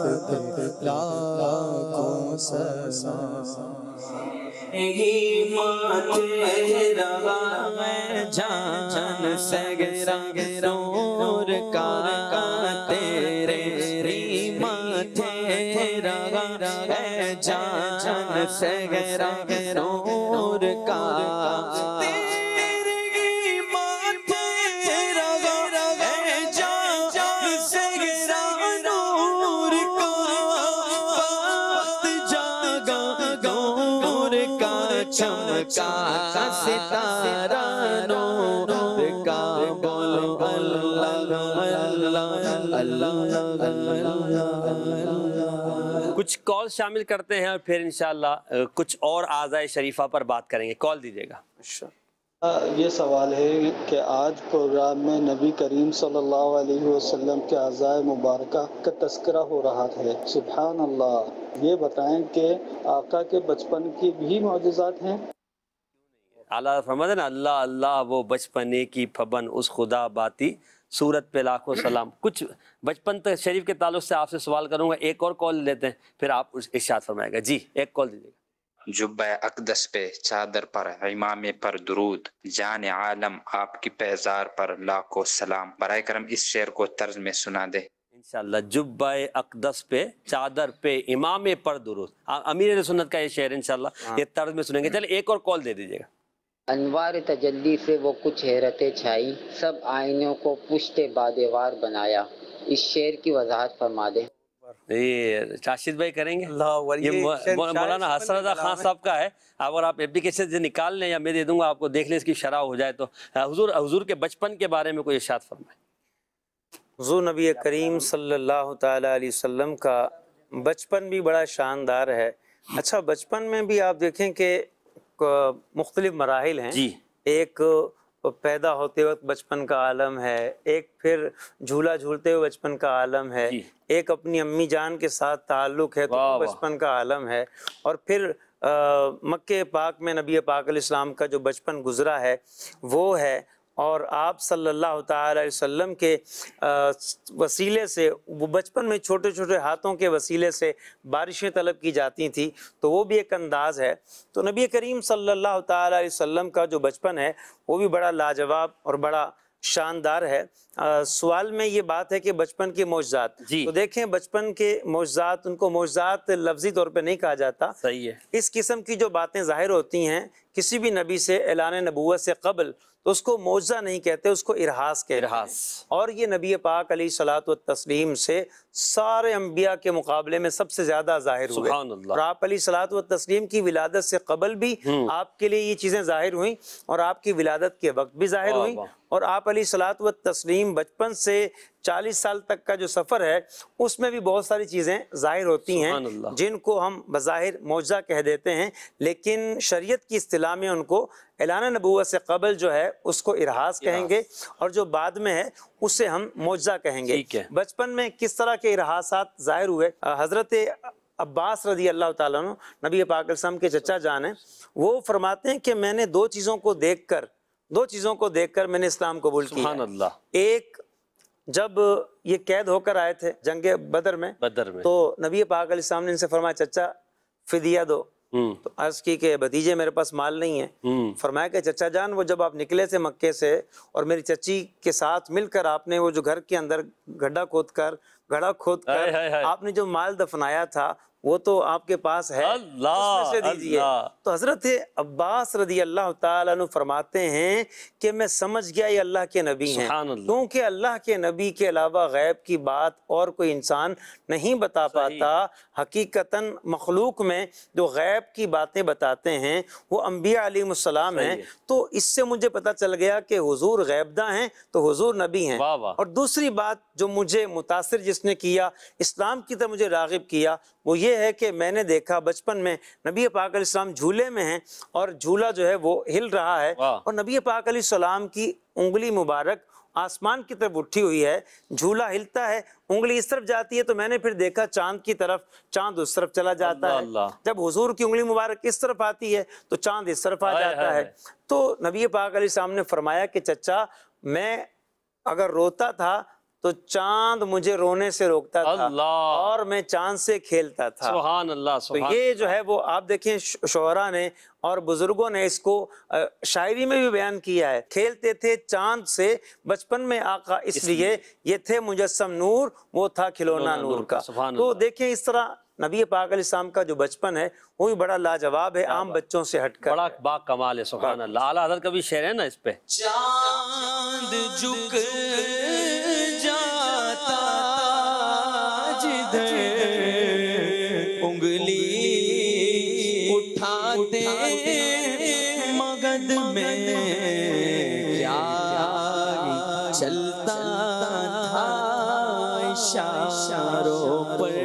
پہ لاکھوں سلام۔ ماتھے رہا ہے جان سگرا نور کا تیرے، ماتھے رہا ہے جان سگرا نور کا تیرے، ماتھے رہا ہے جان سگرا نور کا، وقت جاگا نور کا چمکا ستارہ نور کا، بولو اللہ اللہ اللہ۔
کچھ کال شامل کرتے ہیں اور پھر انشاءاللہ کچھ اور اعضائے شریفہ پر بات کریں گے۔ کال دیجیے گا۔
یہ سوال ہے کہ آج پروگرام میں نبی کریم صلی اللہ علیہ وسلم کے اعضائے مبارکہ کا تذکرہ ہو رہا ہے، سبحان اللہ، یہ بتائیں کہ آقا کے بچپن کی بھی معجزات ہیں؟
اعلیٰ فرماتے ہیں نا، اللہ اللہ وہ بچپنے کی پھبن اس خدا باتی، صورت پہ لاکھوں سلام۔ کچھ بچپن تک شریف کے تعلق سے آپ سے سوال کروں گا، ایک اور کال لیتے ہیں پھر آپ ارشاد فرمائے گا۔ جی ایک کال دیجیے گا۔
جبہ اقدس پہ چادر پر امام پر درود، جان عالم آپ کی پیزار پر لاکھوں سلام۔ برائے کرم اس شعر کو طرز میں سنا دے۔
انشاءاللہ جبہ اقدس پہ چادر پہ امام پر درود، امیر سنت کا یہ شعر انشاءاللہ یہ طرز میں سنیں گے۔ چلے ایک اور کال دے دیجیے گا۔
انوار تجلی سے وہ کچھ حیرتیں چھائی، سب آئینوں کو پشت بادیوار بنایا، اس شعر کی وضاحت فرما دیں۔
یہ راشد بھائی کریں گے۔
اللہ
یہ مولانا حسن رضا خان صاحب کا ہے، اگر آپ اپلیکیشن سے نکال لیں یا میں دے دوں گا آپ کو، دیکھ لیں اس کی شرح ہو جائے تو۔ حضور کے بچپن کے بارے میں کوئی ارشاد فرمائیں۔
حضور نبی کریم صلی اللہ تعالیٰ علیہ وسلم کا بچپن بھی بڑا شاندار ہے۔ اچھا، بچپن میں بھی آپ دیکھیں کہ مختلف مراحل ہیں۔
جی،
ایک پیدا ہوتے وقت بچپن کا عالم ہے، ایک پھر جھولا جھولتے ہوئے بچپن کا عالم ہے، ایک اپنی امی جان کے ساتھ تعلق ہے تو وہ بچپن کا عالم ہے، اور پھر مکہ پاک میں نبی پاک علیہ السلام کا جو بچپن گزرا ہے وہ ہے، اور آپ صلی اللہ تعالی علیہ وسلم کے وسیلے سے وہ بچپن میں چھوٹے چھوٹے ہاتھوں کے وسیلے سے بارشیں طلب کی جاتی تھیں، تو وہ بھی ایک انداز ہے۔ تو نبی کریم صلی اللہ تعالی علیہ وسلم کا جو بچپن ہے وہ بھی بڑا لاجواب اور بڑا شاندار ہے۔ سوال میں یہ بات ہے کہ بچپن کے معجزات، تو دیکھیں بچپن کے معجزات، ان کو معجزات لفظی طور پہ نہیں کہا جاتا،
صحیح ہے۔
اس قسم کی جو باتیں ظاہر ہوتی ہیں کسی بھی نبی سے اعلان نبوت سے قبل، تو اس کو معجزہ نہیں کہتے، اس کو ارہاس کہتے ہیں۔ اور یہ نبی پاک علیہ الصلوۃ والتسلیم سے سارے انبیاء کے مقابلے میں سب سے زیادہ ظاہر ہوئے، اور آپ علیہ الصلوۃ والتسلیم کی ولادت سے قبل بھی آپ کے لیے یہ چیزیں ظاہر ہوئیں، اور آپ کی ولادت کے وقت بھی ظاہر ہوئیں، اور آپ علیہ الصلوۃ والتسلیم بچپن سے 40 سال تک کا جو سفر ہے اس میں بھی بہت ساری چیزیں ظاہر ہوتی ہیں جن کو ہم بظاہر معجزہ کہہ دیتے ہیں، لیکن شریعت کی اصطلاح میں ان کو اعلان نبوت سے قبل جو ہے اس کو ارہاس کہیں گے، اور جو بعد میں ہے اسے ہم معجزہ کہیں گے۔ بچپن میں کس طرح کے ارہاسات ظاہر ہوئے؟ حضرت عباس رضی اللہ تعالیٰ عنہ نبی پاک علیہ السلام کے چچا جان ہیں، وہ فرماتے ہیں کہ میں نے دو چیزوں کو دیکھ کر میں نے اسلام قبول کیا۔
سبحان اللہ۔
ایک، جب یہ قید ہو کر آئے تھے جنگ بدر میں، تو نبی پاک علیہ السلام نے ان سے فرمایا چچا فدیہ دو، تو عرض کی کہ بھتیجے میرے پاس مال نہیں ہے۔ فرمایا کہ چچا جان وہ جب آپ نکلے تھے مکے سے اور میری چچی کے ساتھ مل کر آپ نے وہ جو گھر کے اندر گڈھا کھود کر گڑھا کھود کر آپ نے جو مال دفنایا تھا وہ تو آپ کے پاس ہے،
اللہ
اس میں سے دیجئے۔
اللہ۔
تو حضرت عباس رضی اللہ تعالیٰ عنہ فرماتے ہیں کہ میں سمجھ گیا یہ اللہ کے نبی ہیں،
سبحان اللہ۔
کیونکہ اللہ کے نبی کے علاوہ غیب کی بات اور کوئی انسان نہیں بتا پاتا۔ حقیقتاً مخلوق میں جو غیب کی باتیں بتاتے ہیں وہ انبیاء علیہ السلام ہیں، تو اس سے مجھے پتہ چل گیا کہ حضور غیب داں ہیں تو حضور نبی ہیں۔
واہ واہ۔
اور دوسری بات جو مجھے متاثر جس نے کیا، اسلام کی طرف مجھے راغب کیا، وہ یہ ہے کہ میں نے دیکھا بچپن میں نبی پاک علیہ السلام جھولے میں ہیں اور جھولا جو ہے وہ ہل رہا ہے، اور نبی پاک علیہ السلام کی انگلی مبارک آسمان کی طرف اٹھی ہوئی ہے، جھولا ہلتا ہے، انگلی اس طرف جاتی ہے، تو میں نے پھر دیکھا چاند کی طرف، چاند اس طرف چلا جاتا ہے۔ جب حضور کی انگلی مبارک اس طرف آتی ہے تو چاند اس طرف آ جاتا ہے۔ تو نبی پاک علیہ السلام نے فرمایا کہ چچا میں اگر روتا تھا تو چاند مجھے رونے سے روکتا تھا اور میں چاند سے کھیلتا تھا۔
سبحان اللہ۔
تو یہ جو ہے وہ آپ دیکھیں شعراء نے اور بزرگوں نے اس کو شاعری میں بھی بیان کیا ہے، کھیلتے تھے چاند سے بچپن میں آقا، اس لیے یہ تھے مجسم نور، وہ تھا کھلونا نور کا۔ تو دیکھیں اس طرح نبی پاک علیہ السلام کا جو بچپن ہے وہ بھی بڑا لاجواب ہے، عام بچوں سے ہٹ کر،
بڑا با کمال ہے۔ سبحان اللہ۔ اعلیٰ حضرت کا بھی شعر ہے نا اس پہ،
چاند جھک جاتا جدھر انگلی اٹھاتے مگد میں کیا چلتا تھا اشاروں پر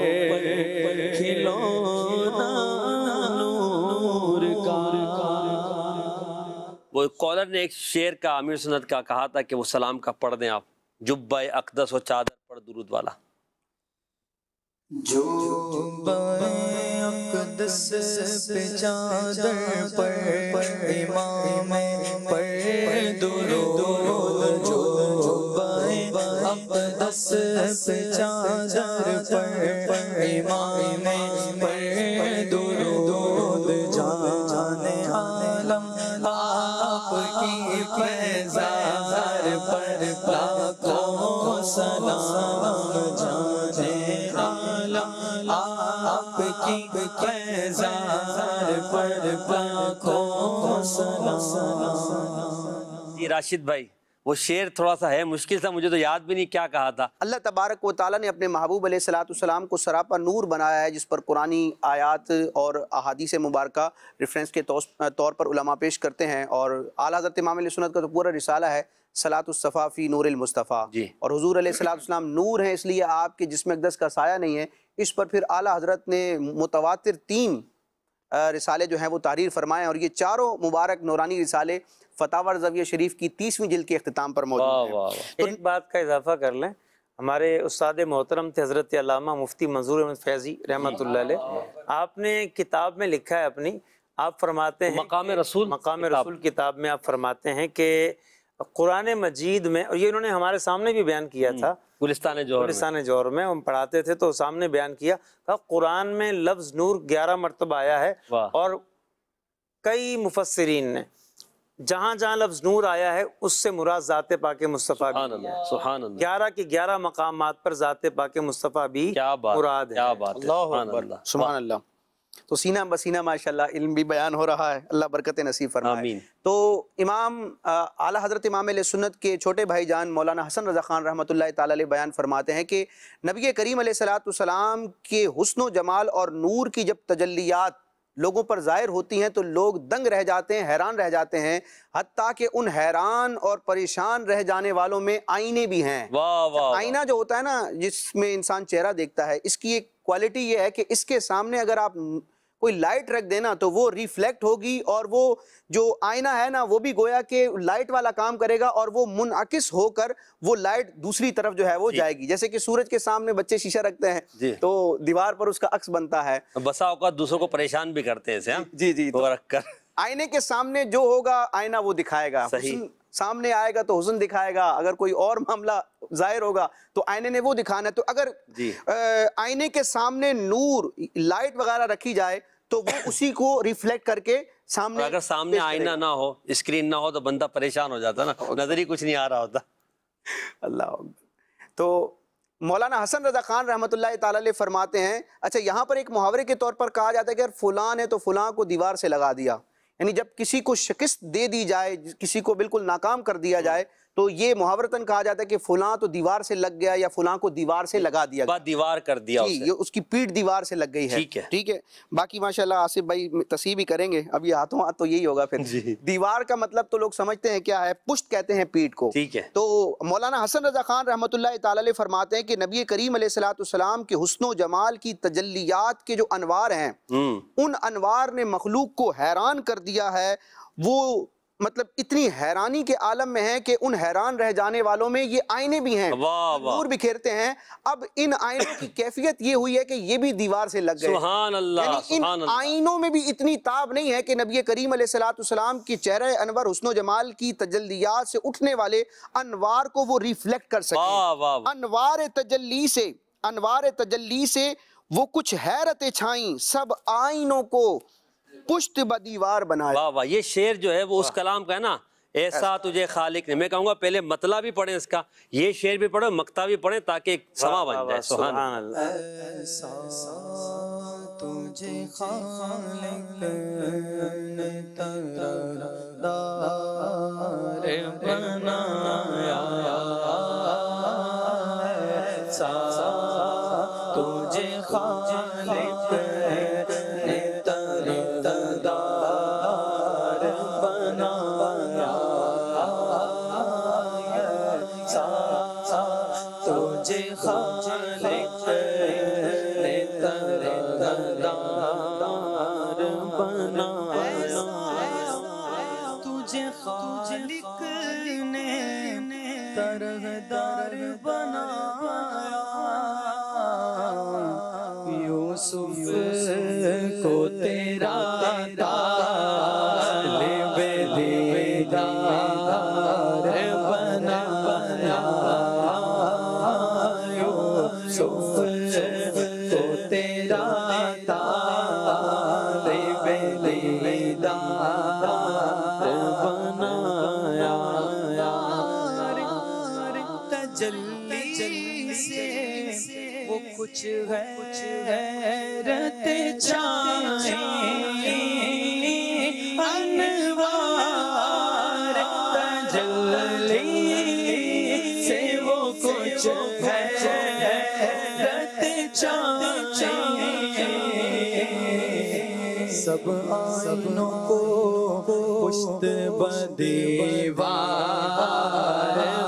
کھلونا نور کا۔
وہ کالر نے ایک شعر کا امیر سنت کا کہا تھا کہ وہ سلام کا پڑھ دیں آپ، جبہ اقدس و چادر پر درود والا۔
جبہ اقدس پہ چادر پر امام پر درود، جبہ اقدس پہ چادر پر امام پر درود، جان عالم آپ کی پیزار پر لاکھوں سلام، جان عالم آپ کی پیزار پر لاکھوں سلام۔
جی راشد بھائی، وہ شعر تھوڑا سا ہے مشکل تھا، مجھے تو یاد بھی نہیں کیا کہا تھا۔
اللہ تبارک و تعالیٰ نے اپنے محبوب علیہ السلام کو سراپا نور بنایا ہے، جس پر قرآنی آیات اور احادیث مبارکہ ریفرنس کے طور پر علماء پیش کرتے ہیں، اور اعلیٰ حضرت امام علیہ سنت کا تو پورا رسالہ ہے صلاۃ الصفا فی نور المصطفیٰ، اور حضور علیہ السلام نور ہیں، اس لیے آپ کے جسم اقدس کا سایہ نہیں ہے۔ اس پر پھر اعلیٰ حضرت نے متواتر 3 رسالے جو ہیں وہ تحریر فرمائے، اور یہ چاروں مبارک نورانی رسالے فتاوی رضویہ شریف کی 30ویں جلد کے اختتام پر موجود ہیں۔
ایک بات کا اضافہ کر لیں، ہمارے استاد محترم تھے حضرت علامہ مفتی منظور احمد فیضی رحمۃ اللہ علیہ، آپ نے کتاب میں لکھا ہے اپنی، آپ فرماتے ہیں
مقام رسول
کتاب میں آپ فرماتے ہیں کہ قرآن مجید میں، اور یہ انہوں نے ہمارے سامنے بھی بیان کیا تھا
گلستان
جوہر میں ہم پڑھاتے تھے تو سامنے بیان کیا تھا، قرآن میں لفظ نور 11 مرتبہ آیا ہے، اور کئی مفسرین نے جہاں جہاں لفظ نور آیا ہے اس سے مراد ذات پاک مصطفیٰ بھی ہے۔
سبحان اللہ۔
11 کے 11 مقامات پر ذات پاک مصطفیٰ بھی مراد ہے۔
سبحان اللہ۔ تو سینہ بسینہ ماشاءاللہ علم بھی بیان ہو رہا ہے، اللہ برکت نصیب فرمائے۔
آمین۔
تو امام اعلیٰ حضرت امام علیہ سنت کے چھوٹے بھائی جان مولانا حسن رضا خان رحمۃ اللہ تعالی علیہ بیان فرماتے ہیں کہ نبی کریم علیہ السلام کے حسن و جمال اور نور کی جب تجلیات لوگوں پر ظاہر ہوتی ہیں تو لوگ دنگ رہ جاتے ہیں، حیران رہ جاتے ہیں، حتیٰ کہ ان حیران اور پریشان رہ جانے والوں میں آئینے بھی ہیں۔ آئینہ جو ہوتا ہے نا جس میں انسان چہرہ دیکھتا ہے، اس کی ایک کوالٹی یہ ہے کہ اس کے سامنے اگر آپ کوئی لائٹ رکھ دینا تو وہ ریفلیکٹ ہوگی، اور وہ جو آئینہ ہے نا وہ بھی گویا کہ لائٹ والا کام کرے گا، اور وہ منعکس ہو کر وہ لائٹ دوسری طرف جو ہے وہ جائے گی۔ جیسے کہ سورج کے سامنے بچے شیشہ رکھتے ہیں تو دیوار پر اس کا عکس بنتا ہے،
بسا اوقات دوسروں کو پریشان بھی کرتے ہیں۔
جی
وہ رکھ کر
آئینے کے سامنے جو ہوگا آئینہ وہ دکھائے گا، حسن سامنے آئے گا تو حسن دکھائے گا، اگر کوئی اور معاملہ ظاہر ہوگا تو آئینے نے وہ دکھانا ہے۔ تو اگر آئینے کے سامنے نور لائٹ وغیرہ رکھی جائے تو وہ اسی کو ریفلیکٹ کر کے سامنے،
اگر سامنے آئینہ نہ ہو، اسکرین نہ ہو تو بندہ پریشان ہو جاتا نا، نظر ہی کچھ نہیں آ رہا ہوتا۔
اللہ اکبر۔ تو مولانا حسن رضا خان رحمۃ اللہ تعالی علیہ فرماتے ہیں اچھا یہاں پر ایک محاورے کے طور پر کہا جاتا ہے کہ اگر فلاں ہے تو فلاں کو دیوار سے لگا دیا، یعنی جب کسی کو شکست دے دی جائے، کسی کو بالکل ناکام کر دیا جائے تو یہ محاورتاً کہا جاتا ہے کہ فلاں تو دیوار سے لگ گیا یا فلاں کو دیوار سے لگا دیا گیا،
دیوار کر دیا
جی، اس کی پیٹھ دیوار سے لگ گئی ہے۔ ٹھیک ہے، باقی ماشاءاللہ آصف بھائی تصحیح بھی کریں گے، اب یہ ہاتھوں ہاتھ تو یہی ہوگا پھر۔ دیوار کا مطلب تو لوگ سمجھتے ہیں کیا ہے، پشت کہتے ہیں پیٹھ کو۔
ٹھیک ہے،
تو مولانا حسن رضا خان رحمۃ اللہ تعالی علیہ فرماتے ہیں کہ نبی کریم علیہ الصلوۃ والسلام کے حسن و جمال کی تجلیات کے جو انوار ہیں، ان انوار نے مخلوق کو حیران کر دیا ہے۔ وہ مطلب اتنی حیرانی کے عالم میں ہے کہ ان حیران رہ جانے والوں میں یہ آئینے بھی ہیں، نور بکھیرتے ہیں۔ اب ان آئینوں کی کیفیت یہ ہوئی ہے کہ یہ بھی دیوار سے لگ گئے،
سبحان اللہ،
یعنی ان آئینوں میں بھی اتنی تاب نہیں ہے کہ نبی کریم علیہ الصلوۃ والسلام کی چہرہ انور حسن و جمال کی تجلیات سے اٹھنے والے انوار کو وہ ریفلیکٹ کر سکیں۔ انوار تجلی سے وہ کچھ حیرتیں چھائیں، سب آئینوں کو پشت بدیوار بنایا۔
واہ واہ، یہ شعر جو ہے وہ اس کلام کا ہے نا، ایسا تجھے خالق نے۔ میں کہوں گا پہلے مطلع بھی پڑھیں اس کا، یہ شعر بھی پڑھیں، مقطع بھی پڑھیں تاکہ ایک سما بن جائے۔ سبحان اللہ۔
ایسا تجھے خالق نے تردار بنایا، ایسا تجھے خالق تردار بنایا، یوسف کو تیرا طالب دیدار بنایا، یوسف کو تیرا طالب دیدار بنایا، تجلی سے وہ کچھ حیرت چھائیں، انوار تجلی سے وہ کچھ حیرت چھائیں، سب آئینوں کو پشت بدیوار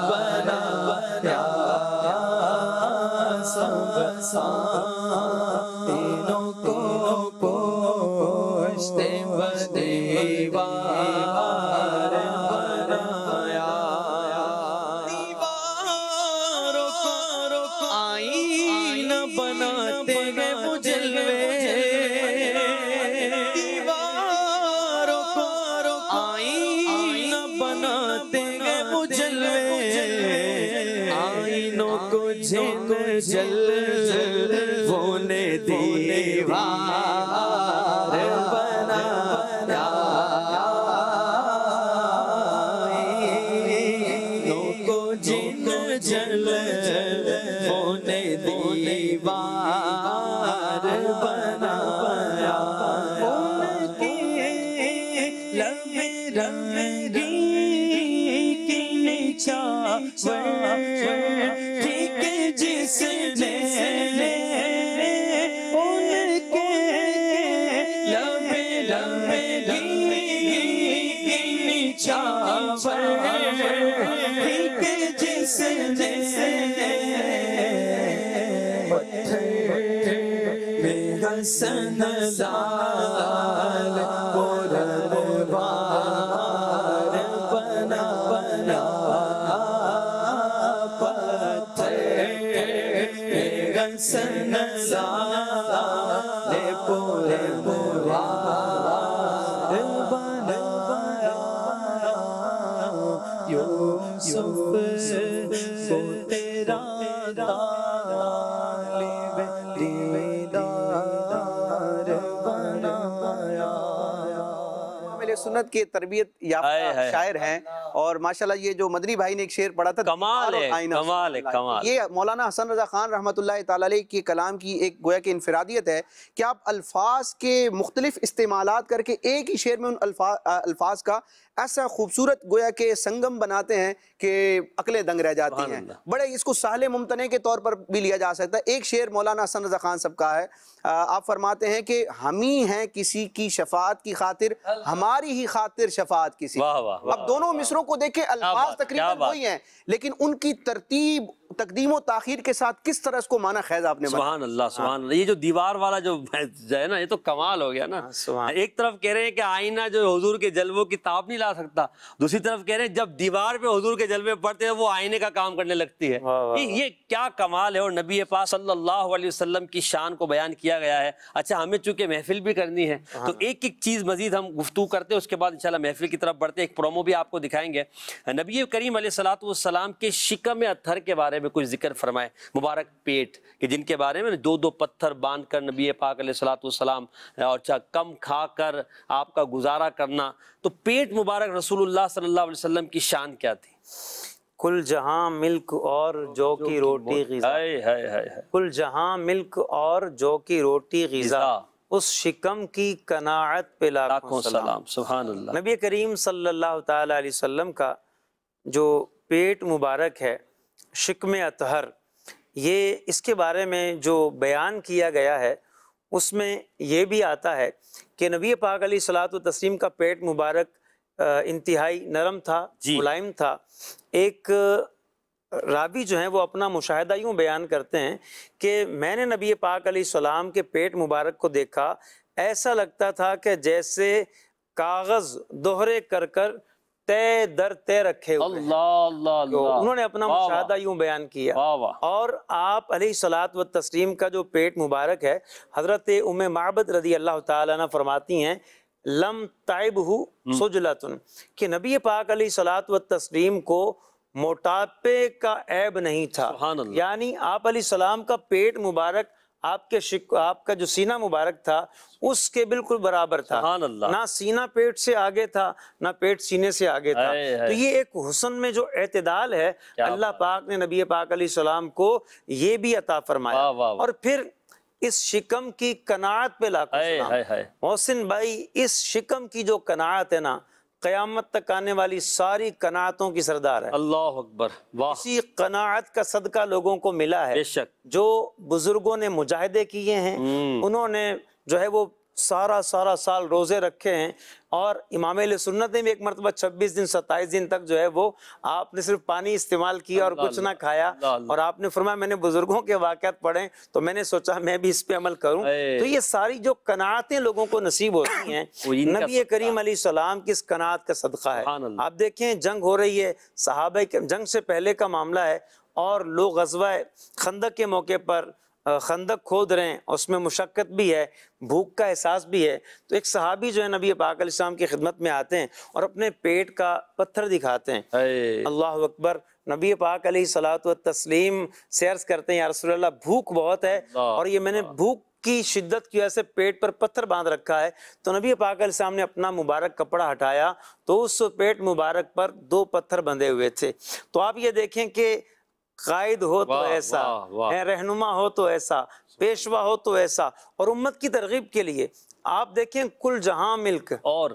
بنایا، سب آئینوں کو پشت بدیوار بنایا، دیواروں کو آئینہ بناتے ہیں وہ جلوے، دیواروں کو آئینہ بناتے ہیں وہ جلوے، آئینوں کو جن جلووں نے دیوار بنایا، آئینوں کو جن جلووں نے دیوار بنایا، ان کے لب رنگی کی نچھاور ٹھیک جس نے ان کے لب رنگی کی نچھاور ٹھیک جس نے حسن لال کو رنوار بنایا، پتھر حسن لال کو رنوار بنایا، یوسف کو تیرا طالب دیدار بنایا۔
سنت کے تربیت یافتہ شاعر ہیں، اور ماشاءاللہ یہ جو مدنی بھائی نے ایک شعر پڑھا تھا
کمال ہے، کمال ہے، کمال.
یہ مولانا حسن رضا خان رحمۃ اللہ تعالی علیہ کے کلام کی ایک گویا کہ انفرادیت ہے کہ آپ الفاظ کے مختلف استعمالات کر کے ایک ہی شعر میں ان الفاظ کا ایسا خوبصورت گویا کہ سنگم بناتے ہیں کہ عقلیں دنگ رہ جاتی ہیں. بڑے اس کو سہل ممتنع کے طور پر بھی لیا جا سکتا ہے. ایک شعر مولانا حسن رضا خان صاحب کا ہے، آپ فرماتے ہیں کہ ہم ہی ہیں کسی کی شفاعت کی خاطر، ہماری ہی خاطر شفاعت کسی. اب دونوں مصروں کو دیکھیں، الفاظ تقریباً وہی ہیں لیکن ان کی ترتیب، تقدیم و تاخیر کے ساتھ کس طرح اس کو معنی خیز آپ نے بتایا.
سبحان اللہ، سبحان اللہ. یہ جو دیوار والا جو ہے نا، یہ تو کمال ہو گیا نا. ایک طرف کہہ رہے ہیں کہ آئینہ جو حضور کے جلووں کی تاب نہیں لا سکتا، دوسری طرف کہہ رہے ہیں جب دیوار پہ حضور کے جلوے پڑتے ہیں وہ آئینے کا کام کرنے لگتی ہے. یہ کیا کمال ہے. اور نبی پاک صلی اللہ علیہ وسلم کی شان کو بیان کیا گیا ہے. اچھا، ہمیں چونکہ محفل بھی کرنی ہے تو ایک ایک چیز مزید ہم گفتگو کرتے ہیں، اس کے بعد انشاءاللہ محفل کی طرف بڑھتے ہیں. ایک پرومو بھی آپ کو دکھائیں گے. نبی کریم علیہ الصلوۃ والسلام کے شکم اطہر کے بارے میں کچھ ذکر فرمائے. مبارک پیٹ کہ جن کے بارے میں دو پتھر باندھ کر نبی پاک علیہ الصلوۃ والسلام اور کم کھا کر آپ کا گزارا کرنا. تو پیٹ مبارک رسول اللہ صلی اللہ علیہ وسلم کی شان کیا تھی؟
کل جہاں ملک اور جو کی روٹی غذا، کل جہاں ملک اور جو کی روٹی غذا، اس شکم کی قناعت پہ لاکھوں سلام.
سبحان اللہ.
نبی کریم صلی اللہ تعالی علیہ وسلم کا جو پیٹ مبارک ہے، شکم اطہر، یہ اس کے بارے میں جو بیان کیا گیا ہے اس میں یہ بھی آتا ہے کہ نبی پاک علیہ الصلوۃ والتسلیم کا پیٹ مبارک انتہائی نرم تھا، ملائم تھا. ایک راوی جو ہیں وہ اپنا مشاہدہ یوں بیان کرتے ہیں کہ میں نے نبی پاک علیہ السلام کے پیٹ مبارک کو دیکھا، ایسا لگتا تھا کہ جیسے کاغذ دوہرے کر کر تے در تے رکھے ہوئے. انہوں نے اپنا مشاہدہ یوں بیان کیا. اور آپ علیہ الصلوۃ والتسلیم کا جو پیٹ مبارک ہے، حضرت ام معبد رضی اللہ تعالیٰ عنہ فرماتی ہیں لم تعبہ سجلۃ، کہ نبی پاک علیہ الصلوۃ والتسلیم کو موٹاپے کا عیب نہیں تھا. یعنی آپ علیہ السلام کا پیٹ مبارک آپ کا جو سینہ مبارک تھا اس کے بالکل برابر تھا. نہ سینہ پیٹ سے آگے تھا نہ پیٹ سینے سے آگے تھا. تو یہ ایک حسن میں جو اعتدال ہے اللہ پاک نے نبی پاک علیہ السلام کو یہ بھی عطا فرمایا. اور پھر اس شکم کی قناعت پہ لاکھوں سلام. محسن بھائی، اس شکم کی جو قناعت ہے نا، قیامت تک آنے والی ساری قناعتوں کی سردار ہے. اللہ اکبر. اسی قناعت کا صدقہ لوگوں کو ملا ہے. بے شک. جو بزرگوں نے مجاہدے کیے ہیں، انہوں نے جو ہے وہ سارا سال روزے رکھے ہیں. اور امام اہل سنت نے بھی ایک مرتبہ 26 دن 27 دن تک جو ہے وہ آپ نے صرف پانی استعمال کیا اور کچھ نہ کھایا. اور آپ نے فرمایا میں نے بزرگوں کے واقعات پڑھے تو میں نے سوچا میں بھی اس پہ عمل کروں. تو یہ ساری جو قناعتیں لوگوں کو نصیب ہوتی ہیں نبی کریم علیہ السلام کی اس قناعت کا صدقہ ہے. آپ دیکھیں جنگ ہو رہی ہے، صحابہ جنگ سے پہلے کا معاملہ ہے، اور لوگ غزوہ خندق کے موقع پر خندق کھود رہے ہیں، اس میں مشقت بھی ہے، بھوک کا احساس بھی ہے. تو ایک صحابی جو ہے نبی پاک علیہ السلام کی خدمت میں آتے ہیں اور اپنے پیٹ کا پتھر دکھاتے ہیں. اللہ اکبر. نبی پاک علیہ الصلوۃ والتسلیم سے عرض کرتے ہیں یا رسول اللہ بھوک بہت ہے اور یہ میں نے بھوک کی شدت کی وجہ سے پیٹ پر پتھر باندھ رکھا ہے. تو نبی پاک علیہ السلام نے اپنا مبارک کپڑا ہٹایا تو اس پیٹ مبارک پر 2 پتھر بندھے ہوئے تھے. تو آپ یہ دیکھیں کہ قائد ہو تو ایسا، رہنما ہو تو ایسا، پیشوا ہو تو ایسا. اور امت کی ترغیب کے لیے آپ دیکھیں کل جہاں ملک اور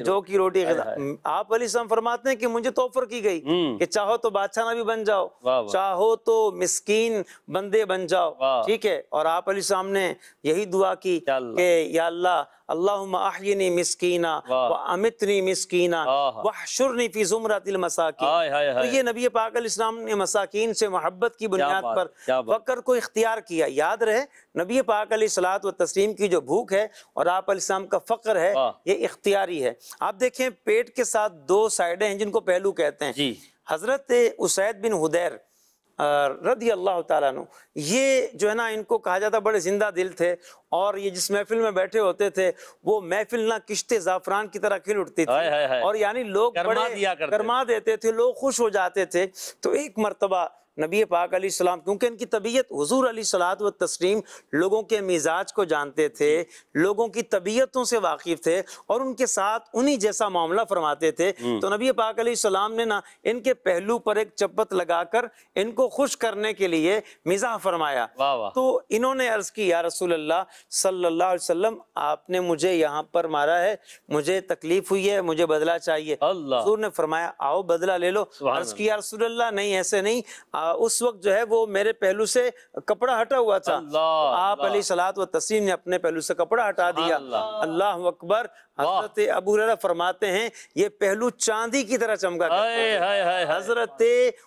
جو کی روٹی غذا. آپ علیہ السلام فرماتے ہیں کہ مجھے تو آفر کی گئی کہ چاہو تو بادشاہ نبی بن جاؤ، چاہو تو مسکین بندے بن جاؤ. ٹھیک ہے. اور آپ علیہ السلام نے یہی دعا کی کہ یا اللہ اللہم احینی مسکینا وامتنی مسکینا واحشرنی فی زمرۃ المساکین. تو یہ نبی پاک علیہ السلام نے مساکین سے محبت کی بنیاد پر فقر کو اختیار کیا. یاد رہے نبی پاک علیہ الصلوۃ والتسلیم کی جو بھوک ہے اور آپ علیہ السلام کا فقر ہے یہ اختیاری ہے. آپ دیکھیں پیٹ کے ساتھ 2 سائڈیں ہیں جن کو پہلو کہتے ہیں. حضرت اسید بن حدیر رضی اللہ تعالیٰ عنہ، یہ جو ہے نا ان کو کہا جاتا بڑے زندہ دل تھے، اور یہ جس محفل میں بیٹھے ہوتے تھے وہ محفل نہ کشت زعفران کی طرح کھل اٹھتی تھی، اور یعنی لوگ بڑے گرما دیتے تھے، لوگ خوش ہو جاتے تھے. تو ایک مرتبہ نبی پاک علیہ السلام، کیونکہ ان کی طبیعت، حضور علیہ الصلوۃ والتسلیم لوگوں کے مزاج کو جانتے تھے، لوگوں کی طبیعتوں سے واقف تھے اور ان کے ساتھ انہی جیسا معاملہ فرماتے تھے. تو نبی پاک علیہ السلام نے نا ان کے پہلو پر ایک چپت لگا کر ان کو خوش کرنے کے لیے مزاح فرمایا. تو انہوں نے عرض کی یا رسول اللہ صلی اللہ علیہ وسلم آپ نے مجھے یہاں پر مارا ہے، مجھے تکلیف ہوئی ہے، مجھے بدلہ چاہیے. حضور نے فرمایا آؤ بدلہ لے لو. عرض کی یا رسول اللہ نہیں ایسے نہیں، اس وقت جو ہے وہ میرے پہلو سے کپڑا ہٹا ہوا تھا. آپ علیہ الصلوۃ والتسلیم نے اپنے پہلو سے کپڑا ہٹا دیا. اللہ اکبر. حضرت ابو ہریرہ فرماتے ہیں یہ پہلو چاندی کی طرح چمکا کرتا تھا. حضرت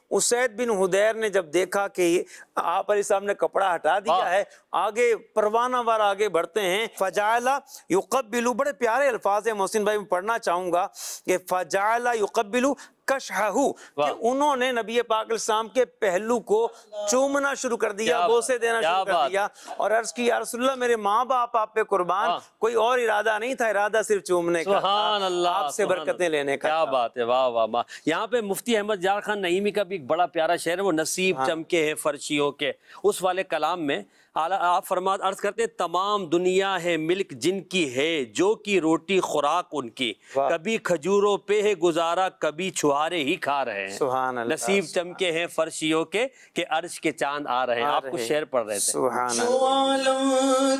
اسید بن حدیر نے جب دیکھا کہ آپ علیہ السلام نے کپڑا ہٹا دیا ہے، آگے پروانہ وار آگے بڑھتے ہیں. فجعل یقبل، بڑے پیارے الفاظ ہیں محسن بھائی میں پڑھنا چاہوں گا کہ فجعل یقبل کشہہ، کہ انہوں نے نبی پاک علیہ السلام کے پہلو کو چومنا شروع کر دیا، بوسے دینا شروع کر دیا اور عرض کی یا رسول اللہ میرے ماں باپ آپ پہ قربان، کوئی اور ارادہ نہیں تھا، ارادہ صرف چومنے کا،
سبحان اللہ،
آپ سے برکتیں لینے کا.
کیا بات ہے، واہ واہ واہ. یہاں پہ مفتی احمد یار خان نعیمی کا بھی ایک بڑا پیارا شعر ہے، وہ نصیب چمکے ہیں فرشیوں کے، اس والے کلام میں آپ عرض کرتے ہیں تمام دنیا ہے ملک جن کی ہے، جو کی روٹی خوراک ان کی، کبھی کھجوروں پہ ہے گزارا، کبھی چھہارے ہی کھا رہے ہیں.
سبحان اللہ.
نصیب چمکے ہیں فرشیوں کے کہ عرش کے چاند آ رہے ہیں. آپ کچھ شعر پڑھ رہے تھے.
سبحان اللہ.
جو عالم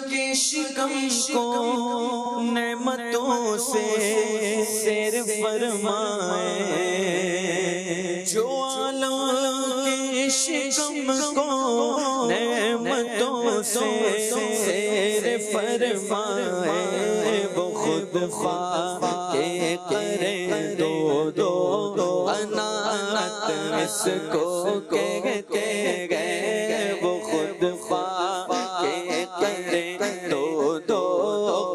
کے شکم کو نعمتوں سے سیر فرمائے، جو عالم کے شکم کو نعمتوں سے سیر فرمائے، وہ خود خواہ کے کرے دو دو انات اس کو کہتے گئے، وہ خود خواہ کے کرے دو دو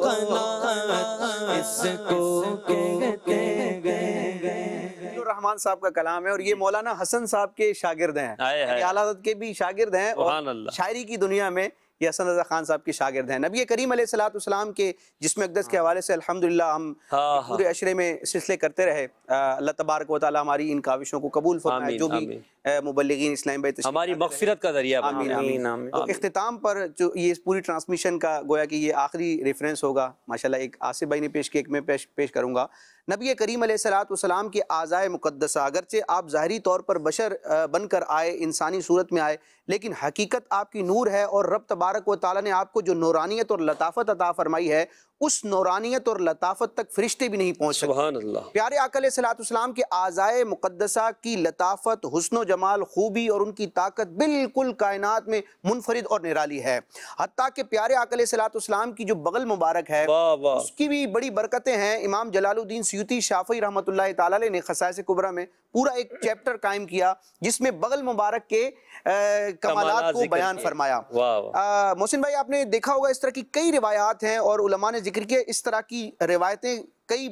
انات اس کو کہتے گئے.
رحمان صاحب کا کلام ہے اور یہ مولانا حسن صاحب کے شاگرد ہیں، اعلیٰ حضرت کے بھی شاگرد ہیں اور شاعری کی دنیا میں یہ حسن رضا خان صاحب کے شاگرد ہیں. نبی کریم علیہ الصلوۃ والسلام کے جسم اقدس کے حوالے سے الحمدللہ ہم پورے عشرے میں سلسلے کرتے رہے. اللہ تبارک و تعالیٰ ہماری ان کاوشوں کو قبول فرمائے، جو بھی مبلغین اسلام بیت
ہماری مغفرت کا ذریعہ
آمین آمین. تو اختتام پر جو یہ پوری ٹرانسمیشن کا گویا کہ یہ آخری ریفرنس ہوگا ماشاءاللہ، ایک آصف بھائی نے پیش کیا، ایک میں پیش کروں گا. نبی کریم علیہ الصلوۃ والسلام کے اعضائے مقدسہ، اگرچہ آپ ظاہری طور پر بشر بن کر آئے، انسانی صورت میں آئے، لیکن حقیقت آپ کی نور ہے اور رب تبارک و تعالیٰ نے آپ کو جو نورانیت اور لطافت عطا فرمائی ہے، اس نورانیت اور لطافت تک فرشتے بھی نہیں پہنچ سکتے.
سبحان اللہ.
پیارے آقا علیہ الصلوۃ والسلام کے اعضائے مقدسہ کی لطافت، حسن و جمال، خوبی اور ان کی طاقت بالکل کائنات میں منفرد اور نرالی ہے. حتیٰ کہ پیارے آقا علیہ الصلوۃ والسلام کی جو بغل مبارک ہے اس کی بھی بڑی برکتیں ہیں. امام جلال الدین سیوطی شافعی رحمۃ اللہ تعالی علیہ نے خصائص کبریٰ میں پورا ایک چیپٹر قائم کیا جس میں بغل مبارک کے کمالات کو بیان فرمایا. محسن بھائی آپ نے دیکھا ہوگا اس طرح کی کئی روایات ہیں اور علماء نے ذکر کیا، اس طرح کی روایتیں کئی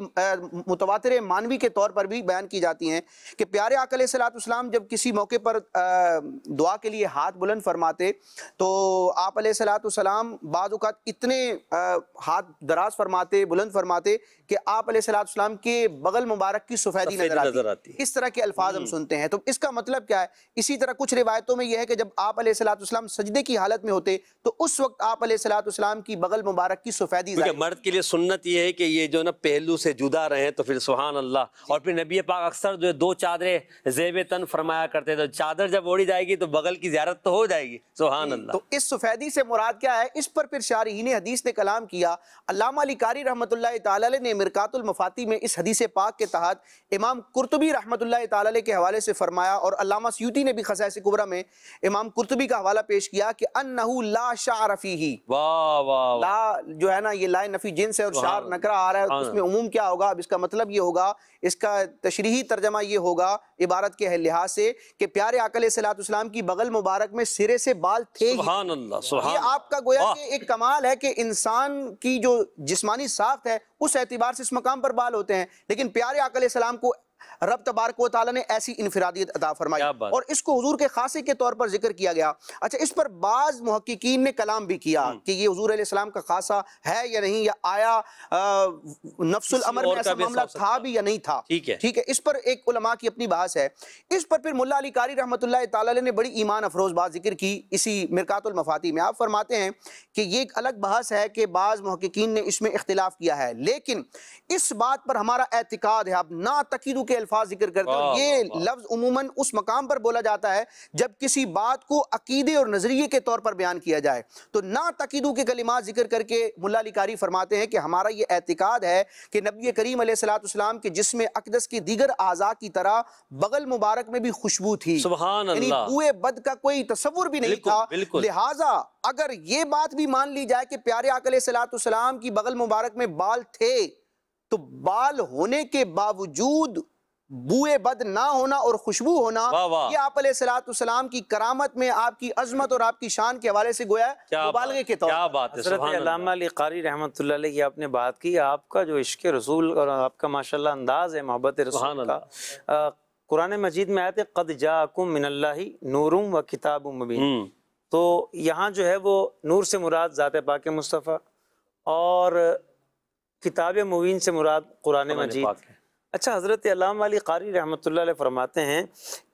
متواتر مانوی کے طور پر بھی بیان کی جاتی ہیں کہ پیارے آقا علیہ الصلوۃ والسلام جب کسی موقع پر دعا کے لیے ہاتھ بلند فرماتے تو آپ علیہ الصلوۃ والسلام بعض اوقات اتنے ہاتھ دراز فرماتے، بلند فرماتے کہ آپ علیہ الصلوۃ والسلام کے بغل مبارک کی سفیدی نظر آتی. اس طرح کے الفاظ ہم سنتے ہیں. تو اس کا مطلب کیا ہے؟ اسی طرح کچھ روایتوں میں یہ ہے کہ جب آپ علیہ الصلوۃ والسلام سجدے کی حالت میں ہوتے تو اس وقت آپ علیہ الصلوۃ والسلام کی بغل مبارک کی سفیدی ظاہر.
مرد کے لیے سنت یہ ہے کہ یہ جو نا پہلو سے جدا رہے تو پھر سبحان اللہ. اور پھر نبی پاک اکثر جو دو چادریں زیب تن فرمایا کرتے تھے، چادر جب اوڑھی جائے گی تو بغل کی زیارت تو ہو جائے گی. سبحان اللہ.
تو اس سفیدی سے مراد کیا ہے؟ اس پر پھر شارحین حدیث نے کلام کیا. علامہ علی قاری رحمۃ اللہ تعالی علیہ نے مرکات المفاتی میں اس حدیث پاک کے تحت امام قرطبی رحمۃ اللہ تعالی علیہ کے حوالے سے فرمایا، اور علامہ سیوطی نے بھی خصائص کبریٰ میں امام قرطبی کا حوالہ پیش کیا کہ انہو لا شعر فیہ. لا جو ہے نا یہ لا نفی جنس ہے اور شعر نکرہ آ رہا ہے، اس میں عموم کیا ہوگا؟ اب اس کا مطلب یہ ہوگا، اس کا تشریحی ترجمہ یہ ہوگا عبارت کے لحاظ سے کہ پیارے آقا علیہ الصلوۃ والسلام کی بغل مبارک میں سرے سے بال تھے ہی.
سبحان اللہ.
یہ آپ کا گویا کہ ایک کمال ہے کہ انسان کی جو جسمانی ساخت ہے اس اعتبار سے اس مقام پر بال ہوتے ہیں، لیکن پیارے آقا علیہ السلام کو رب تبارک و تعالیٰ نے ایسی انفرادیت عطا فرمائی،
کیا بات۔
اور اس کو حضور کے خاصے کے طور پر ذکر کیا گیا۔ اچھا، اس پر بعض محققین نے کلام بھی کیا کہ یہ حضور علیہ السلام کا خاصہ ہے یا نہیں، یا آیا نفس الامر میں ایسا معاملہ تھا بھی یا نہیں تھا۔
ٹھیک ہے،
ٹھیک ہے، اس پر ایک علماء کی اپنی بحث ہے۔ اس پر پھر ملا علی قاری رحمۃ اللہ تعالیٰ علیہ نے بڑی ایمان افروز بات ذکر کی اسی مرقات المفاتیح میں۔ آپ فرماتے ہیں کہ یہ ایک الگ بحث ہے کہ بعض محققین نے اس میں اختلاف کیا ہے، لیکن اس بات پر ہمارا اعتقاد ہے، اب نا تقیدو کے الفاظ ذکر کرتے ہیں۔ یہ لفظ عموماً اس مقام پر بولا جاتا ہے جب کسی بات کو عقیدے اور نظریے کے طور پر بیان کیا جائے، تو نا تقیدو کے کلمات ذکر کر کے ملا علی قاری فرماتے ہیں کہ ہمارا یہ اعتقاد ہے کہ نبی کریم علیہ السلام کے جسم اقدس کی دیگر اعضاء کی طرح بغل مبارک میں بھی خوشبو تھی،
سبحان
یعنی
اللہ،
بوئے بد کا کوئی تصور بھی نہیں تھا۔ لہٰذا اگر یہ بات بھی مان لی جائے کہ پیارے آقا علیہ السلام کی بغل مبارک میں بال تھے، تو بال ہونے کے باوجود بوئے بد نہ ہونا اور خوشبو ہونا، یہ آپ علیہ السلام کی کرامت میں، آپ کی عظمت اور آپ کی شان کے حوالے سے گویا مبالغے کے طور پر۔
حضرت علامہ علی قاری رحمۃ اللہ علیہ، آپ نے بات کی، آپ کا جو عشق رسول اور آپ کا ماشاءاللہ انداز ہے محبت رسول کا، قرآن مجید میں آیت ہے قد جاءکم من اللہ نور و کتاب مبین، تو یہاں جو ہے وہ نور سے مراد ذات پاک مصطفیٰ اور کتاب مبین سے مراد قرآن مجید۔ اچھا، حضرت علامہ علی قاری رحمۃ اللہ علیہ فرماتے ہیں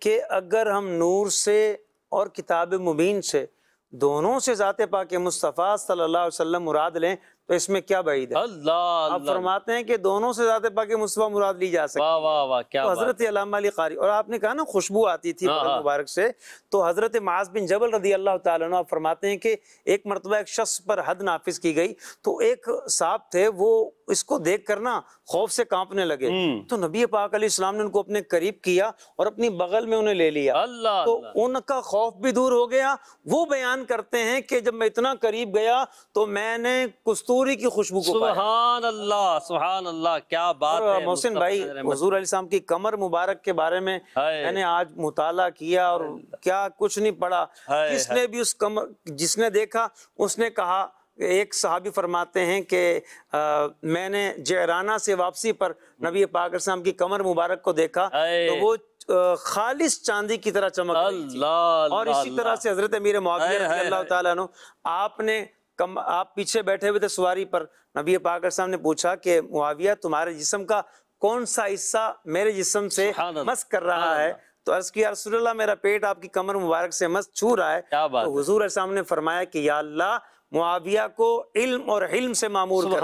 کہ اگر ہم نور سے اور کتاب مبین سے، دونوں سے ذات پاک مصطفیٰ صلی اللہ علیہ وسلم مراد لیں تو اس میں کیا بعید ہے؟ آپ فرماتے ہیں کہ دونوں سے ذات پاک مصطفیٰ مراد لی جا سکتی ہے۔ تو حضرت علامہ علی قاری، اور آپ نے کہا نا خوشبو آتی تھی مبارک سے، تو حضرت معاذ بن جبل رضی اللہ تعالیٰ عنہ آپ فرماتے ہیں کہ ایک مرتبہ ایک شخص پر حد نافذ کی گئی، تو ایک صاحب تھے، وہ اس کو دیکھ کر نا خوف سے کانپنے لگے، تو نبی پاک علیہ السلام نے ان کو اپنے قریب کیا اور اپنی بغل میں انہیں لے لیا، تو ان کا خوف بھی دور ہو گیا۔ وہ بیان کرتے ہیں کہ جب میں اتنا قریب گیا تو میں نے کستوری کی خوشبو کو پایا۔
سبحان اللہ، سبحان اللہ، کیا بات ہے
محسن بھائی، حضور علیہ السلام کی کمر مبارک کے بارے میں میں نے آج مطالعہ کیا اور کیا کچھ نہیں پڑھا، کس نے بھی اس کمر، جس نے دیکھا اس نے کہا، ایک صحابی فرماتے ہیں کہ میں نے جعرانہ سے واپسی پر نبی پاک علیہ السلام کی کمر مبارک کو دیکھا تو وہ خالص چاندی کی طرح چمک رہی تھی، اور اسی طرح سے حضرت امیر معاویہ رضی اللہ تعالیٰ عنہ، آپ پیچھے بیٹھے ہوئے تھے سواری پر، نبی پاک علیہ السلام نے پوچھا کہ معاویہ تمہارے جسم کا کون سا حصہ میرے جسم سے مس کر رہا ہے؟ تو عرض کیا رسول اللہ میرا پیٹ آپ کی کمر مبارک سے مس چھو رہا ہے۔ تو حضور علیہ السلام نے فرمایا کہ یا اللہ معاویہ کو علم اور حلم سے معمور کر دے،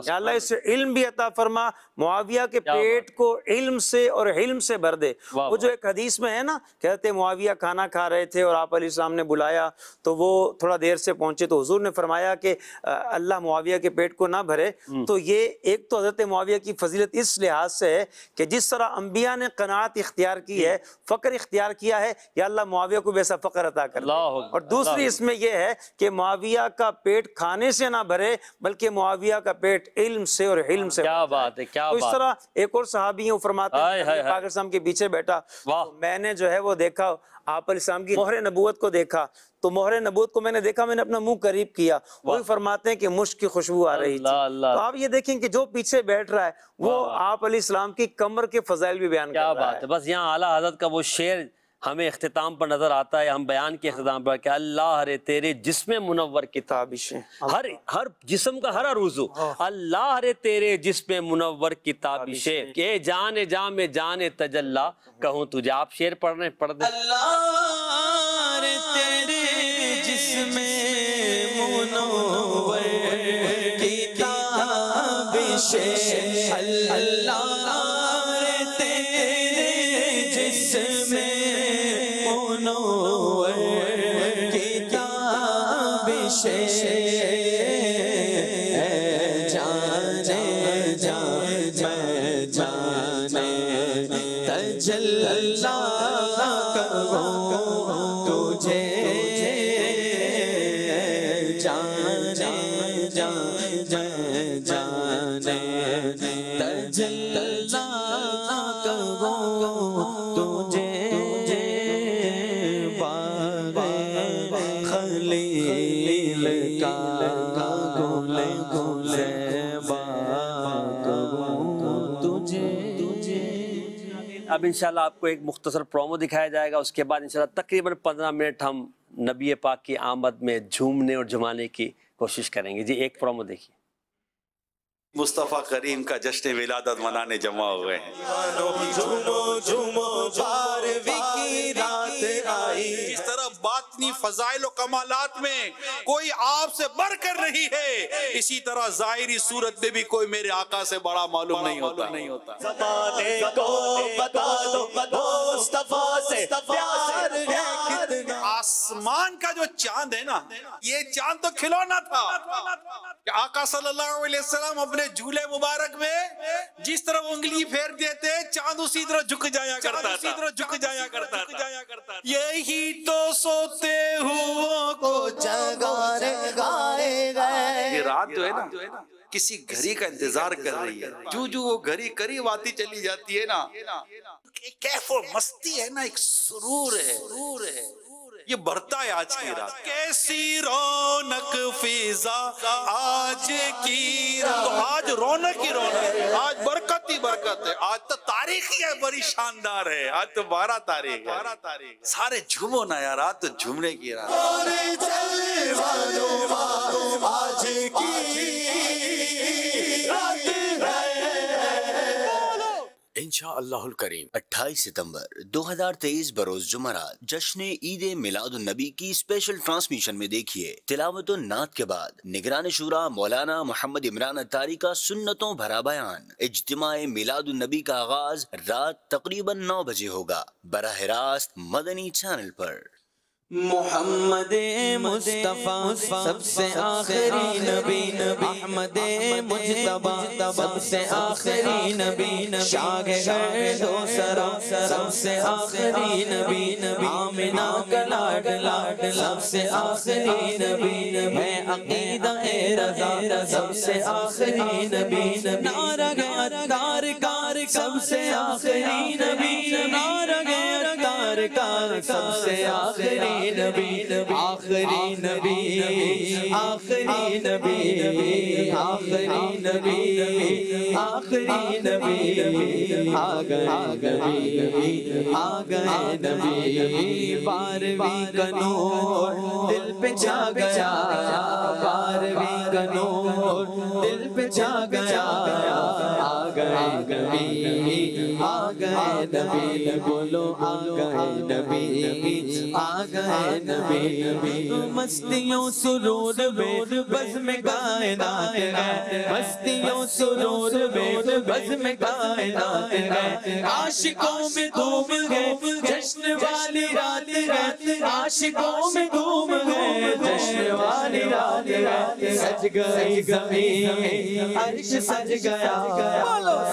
یا اللہ اسے علم بھی عطا فرما، معاویہ کے پیٹ کو علم سے اور حلم سے بھر دے۔ وہ جو ایک حدیث میں ہے نا، کہتے معاویہ کھانا کھا رہے تھے اور آپ علیہ السلام نے بلایا تو وہ تھوڑا دیر سے پہنچے، تو حضور نے فرمایا کہ اللہ معاویہ کے پیٹ کو نہ بھرے۔ تو یہ ایک تو حضرت معاویہ کی فضیلت اس لحاظ سے ہے کہ جس طرح انبیاء نے قناعت اختیار کی ہے، فقر اختیار کیا ہے، یا اللہ معاویہ کو بھی ایسا فقر عطا کر دے۔ اور دوسری اس میں یہ ہے کہ معاویہ کا پیٹ کھانے سے نہ بھرے بلکہ معاویہ کا پیٹ علم سے اور حلم سے۔
کیا بات ہے، کیا
تو اس طرح ایک اور صحابی ہیں فرماتے ہیں پاک علیہ السلام کے پیچھے بیٹھا، میں نے جو ہے وہ دیکھا آپ علیہ السلام کی مہر نبوت کو دیکھا، تو مہر نبوت کو میں نے دیکھا، میں نے اپنا منہ قریب کیا، وہی فرماتے ہیں کہ مشک کی خوشبو آ رہی تھی۔ تو آپ یہ دیکھیں کہ جو پیچھے بیٹھ رہا ہے وہ آپ علیہ السلام کی کمر کے فضائل بھی بیان کر رہا ہے۔
کیا بات ہے، بس یہاں اعلیٰ حضرت کا وہ شعر ہمیں اختتام پر نظر آتا ہے، ہم بیان کے اختتام پر کہ اللہ رے تیرے جسم منور کی تابشیں، ہر جسم کا ہر عروضو، اللہ رے تیرے جسم منور کی تابشیں، کہ جان جام جان تجلا کہوں تجھے۔ آپ شعر پڑھ رہے ہیں، پڑھ دیں۔
اللہ رے تیرے جسم منور کی تابشیں، اللہ رے تیرے جسم منور کی تابشیں، جانے جانے تجلا کہوں تجھے، جانے جانے تجلا کہوں تجھے،
اب انشاءاللہ آپ کو ایک مختصر پرومو دکھایا جائے گا، اس کے بعد انشاءاللہ تقریباً 15 منٹ ہم نبی پاک کی آمد میں جھومنے اور جمانے کی کوشش کریں گے. جی ایک پرومو دیکھیے.
مصطفیٰ کریم کا جشن ولادت منانے جمع ہوئے ہیں.
جس طرح باطنی فضائل و کمالات میں کوئی آپ سے بڑھ کر نہیں ہے، اسی طرح ظاہری صورت میں بھی کوئی میرے آقا سے بڑا معلوم نہیں ہوتا.
زمانے کو بتا دو مصطفیٰ سے پیار ہے کتنا.
آسمان کا جو چاند ہے نا، یہ چاند تو کھلونا تھا کہ آقا صلی اللہ علیہ وسلم اپنے جھولے مبارک میں جس طرح انگلی پھیر دیتے چاند اسی طرح جھک جایا کرتا تھا. یہی تو سوتے ہوں کو جگائے گئے.
یہ رات جو ہے نا کسی گھڑی کا انتظار کر رہی ہے. جو وہ گھڑی قریب آتی چلی جاتی ہے نا،
کیف و مستی ہے نا، ایک سرور ہے، یہ بڑھتا ہے آج کی رات. کیسی رونق فضا آج کی رات. تو آج رونق ہی رونق ہے، آج برکت ہی برکت ہے، آج تو تاریخ ہی ہے بڑی شاندار ہے. آج تو 12 تاریخ ہے. سارے جھومو نا یار، رات تو جھومنے کی رات.
آج کی
انشاءاللہ الکریم 28 ستمبر 2023 بروز جمعرات جشن عید میلاد النبی کی اسپیشل ٹرانسمیشن میں دیکھیے تلاوت و نعت کے بعد نگران شورا مولانا محمد عمران اتاری کا سنتوں بھرا بیان. اجتماع میلاد النبی کا آغاز رات تقریباً 9 بجے ہوگا براہ راست مدنی چینل پر.
محمد مصطفیٰ سب سے آخری نبی، احمد مجتبیٰ سب سے آخری نبی، شاہ گھر دو سرا سب سے آخری نبی، آمنہ کا لاڈلا سب سے آخری نبی، ہے عقیدہ رضا سب سے آخری نبی، نعرہ اتار کار سب سے آخری نبی، نعرہ اتار کار سب سے آخری نبی، آخری نبی، آخری نبی، آخری نبی، آخری نبی، آ گئے نبی، 12ویں کا نور دل پہ چھا گیا، 12ویں کا نور دل پہ چھا گیا، آ گئے نبی، آ گئے نبی، بولو آ گئے نبی، آ گئے نبی، مستیوں سرور میں بزم کائنات ہے، مستیوں سرور میں بزم کائنات ہے، عاشقوں میں دھوم گئے جشن والی رات ہے، عاشقوں میں دھوم گئے جشن والی رات ہے، سج گئی زمین عرش سج گیا،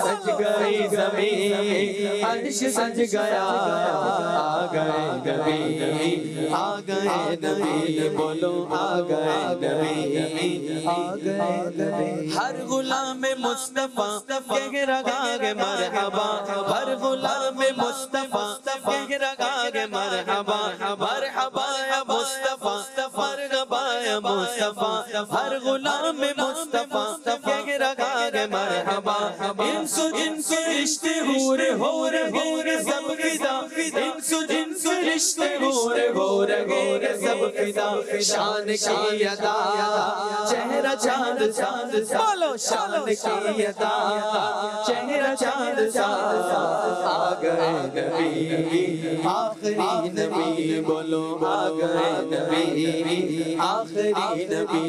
سج گئی زمین عرش سج گیا، آ گئے نبی، آ گئے نبی، بولو آ گئے نبی، آ گئے نبی. ہر غلام مصطفیٰ کہہ رہا ہے مرحبا، ہر غلام مصطفیٰ کہہ رہا ہے مرحبا، مرحبا یا مصطفیٰ، مرحبا یا مصطفیٰ، ہر غلام مصطفیٰ کہہ رہا ہے مرحبا. انس و جنس رشتے ہور سب فدا، انس و جنس رشتے ہور سب فدا، شان کی ادا چہرہ چاند چاند، بولو شان کی ادا چہرہ چاند چاند، آ گئے نبی، آخری نبی، بولو آ گئے نبی، آخری نبی.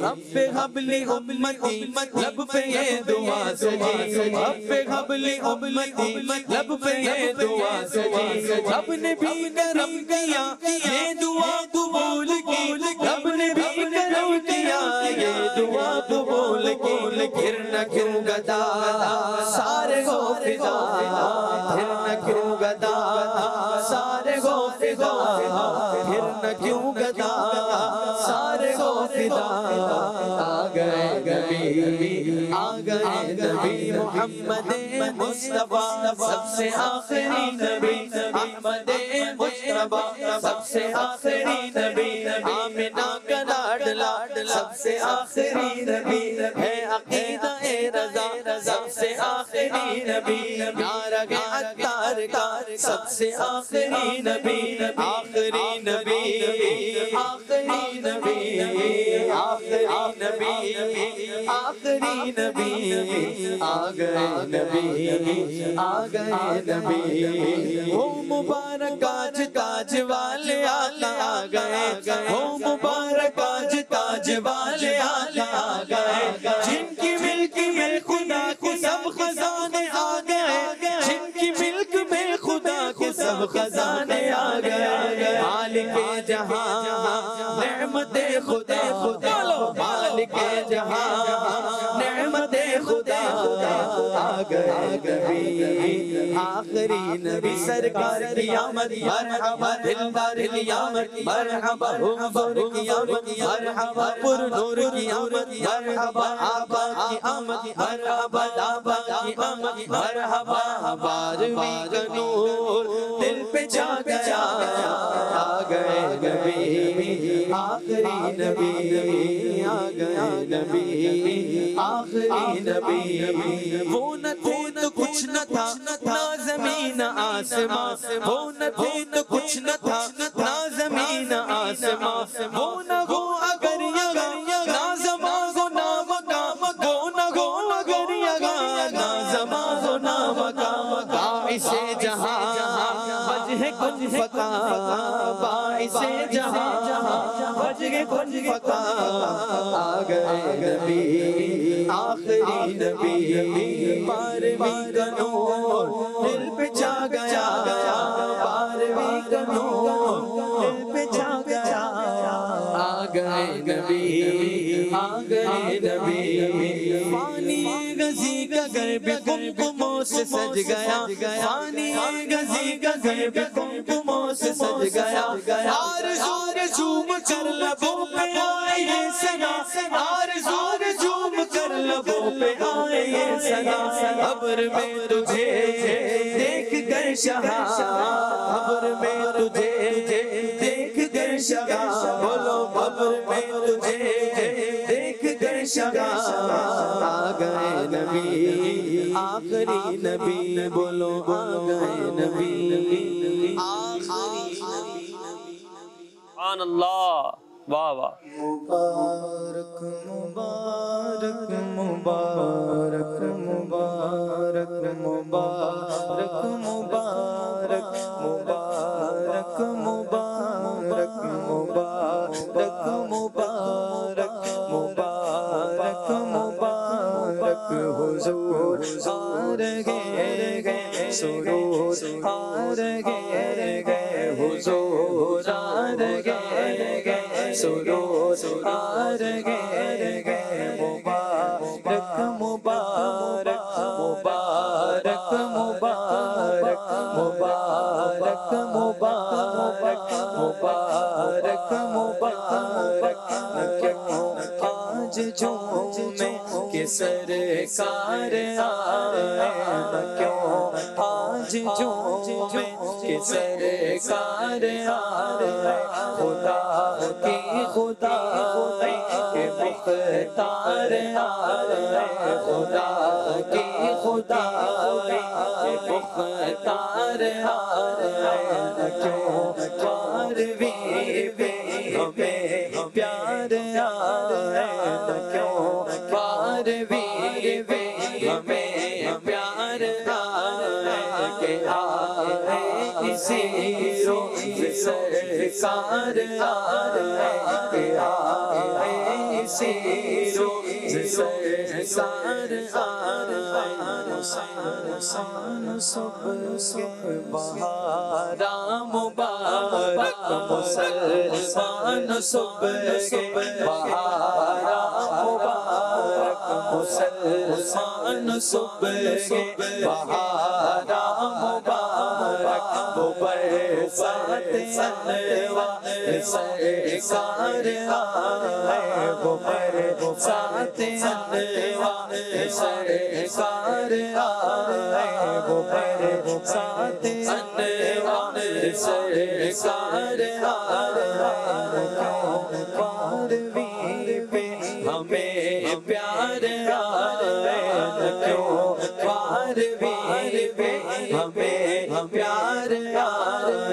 رب حب لی امتی لب پہ یہ دعا سجی، رب حب لی امتی لب پہ یہ دعا سجی، رب نے بھی کرم کیا یہ دعا قبول کی، رب نے بھی کرم کیا یہ دعا قبول کی. پھر نہ کیوں گدا سارے گو فدا، پھر نہ کیوں گدا سارے گو فدا، پھر نہ کیوں گدا سارے گو فدا آ گئے نبی آ گئے نبی محمد مصطفیٰ سب سے آخری نبی احمد مجتبیٰ سب سے آخری نبی آمنہ کا لاڈلا سب سے آخری نبی ہے عقیدہ رضا سب سے آخری نبی نعرہ عطار کا سب سے آخری نبی آخری نبی آخری نبی آخری نبی آخری نبی آ گئے نبی آ گئے نبی وہ مبارک آج تاج والے آ گئے وہ مبارک آج تاج والے آ گئے جن کی ملک میں خدا کے سب خزانے آ گئے جن کی ملک میں خدا کے سب خزانے آ گئے مالک جہاں نعمت خدا مالک جہاں نعمت خدا آ گئے نبی آخری نبی سرکار کی آمد مرحبا دلدار کی آمد مرحبا حضور کی آمد مرحبا پر نور کی آمد مرحبا آبا کی آمد مرحبا دابا کی آمد مرحبا بارہویں کا نور دل پہ چھا گیا آ گئے نبی آخری نبی آ گئے نبی آخری نبی وہ نہ تھے تو کچھ نہ تھا نہ زمین آسمان وہ نہ تھے تو کچھ نہ تھا نہ زمین آسمان وہ نہ ہو اگر یگا نہ زمان ہو نہ مقام وہ نہ ہو اگر یگا نہ زمان ہو نہ مقام باعث جہاں وجہ کن فقا باعث جہاں وجہ کن فقا آ گئے نبی آخری نبی بارہویں کا نور دل پہ چھا گیا بارہویں کا نور دل پہ چھا گیا آ گئے نبی آ گئے نبی فانی غزی کا گھر بھی کمکموں سے سج گیا فانی غزی کا گھر بھی کمکموں سے سج گیا آرزو نے جھوم کر لبوں پہ آئے یہ سنا آرزو نے جھوم کر لبوں پہ آئے یہ سنا ابر میں تجھے دیکھ کر شہا ابر میں تجھے دیکھ کر شہا بولو ابر میں تجھے دیکھ کر شہا آ گئے نبی آخری نبی بولو آ گئے نبی آخری نبی
سبحان اللہ واہ واہ
مبارک مبارک مبارک مبارک مبارک مبارک مبارک مبارک مبارک مبارک مبارک مبارک حضور آ رہے گئے سرور آ رہے گئے حضور آ رہے گئے سرور آ رہے گئے مبارک مبارک مبارک مبارک مبارک مبارک مبارک مبارک آج جھومے کہ سرکار آئے کیوں آج جھومے کہ سرکار آئے خدا کی خدا کہ مختار آئے خدا کی خدا کہ مختار آئے کیوں بارہویں پہ ہمیں پیار آئے کیوں بارہویں پہ ہمیں پیار آئے کہ آئے اسی روز سرکار آئے کہ آئے اسی روز سرکار آئے مسلمان صبح بہارا مبارک مسلمان صبح بہارا مبارک مسلمان صبح بہارا مبارک برسات انوار سرکار آئے وہ برسات انوار سرکار آئے وہ برسات انوار سرکار آئے بارویں پہ ہمیں پیار آئے کیوں بارویں پہ ہمیں پیار آئے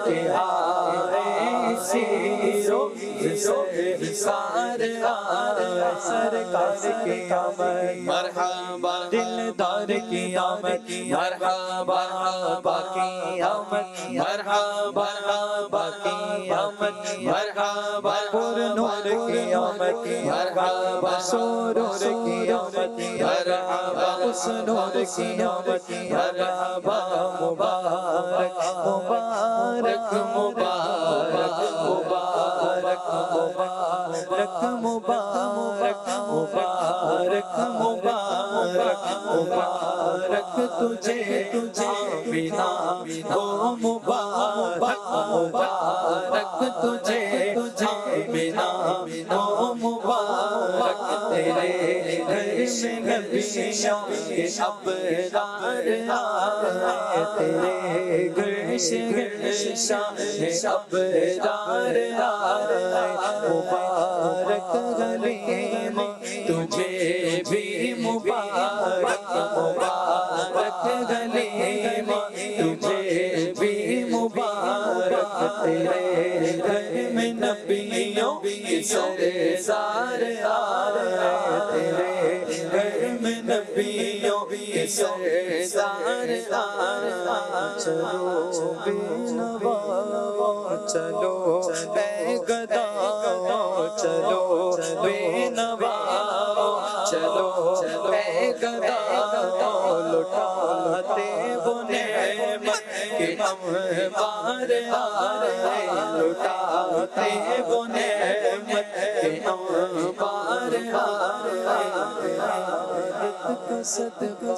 کہ آئے سیرو سرکار آئے سرکار کی آمد مرحبا دلدار کی آمد مرحبا باقی آمد مرحبا باقی آمد مرحبا پر نور کی آمد مرحبا سرور کی آمد مرحبا اس نور کی آمد مرحبا مبارک مبارک مبارک مبارک مبارک مبارک مبارک مبارک مبارک تجھے آمینہ او مبارک مبارک تجھے آمینہ او مبارک تیرے گھر میں نبیوں کے ابرار آئے تیرے گھر سے ابرار آئے مبارک غلیم تجھے بھی مبارک مبارک غلیم تجھے بھی مبارک تیرے گھر میں نبیوں کے سردار آئے تیرے گھر میں نبیوں کے سردار آئے چلو بے نوا چلو اے گدا چلو بے نوا چلو اے گدا لٹاتے وہ نعمت کہ ہم بار آئے لٹاتے وہ نعمت کہ ہم بار آئے صدقہ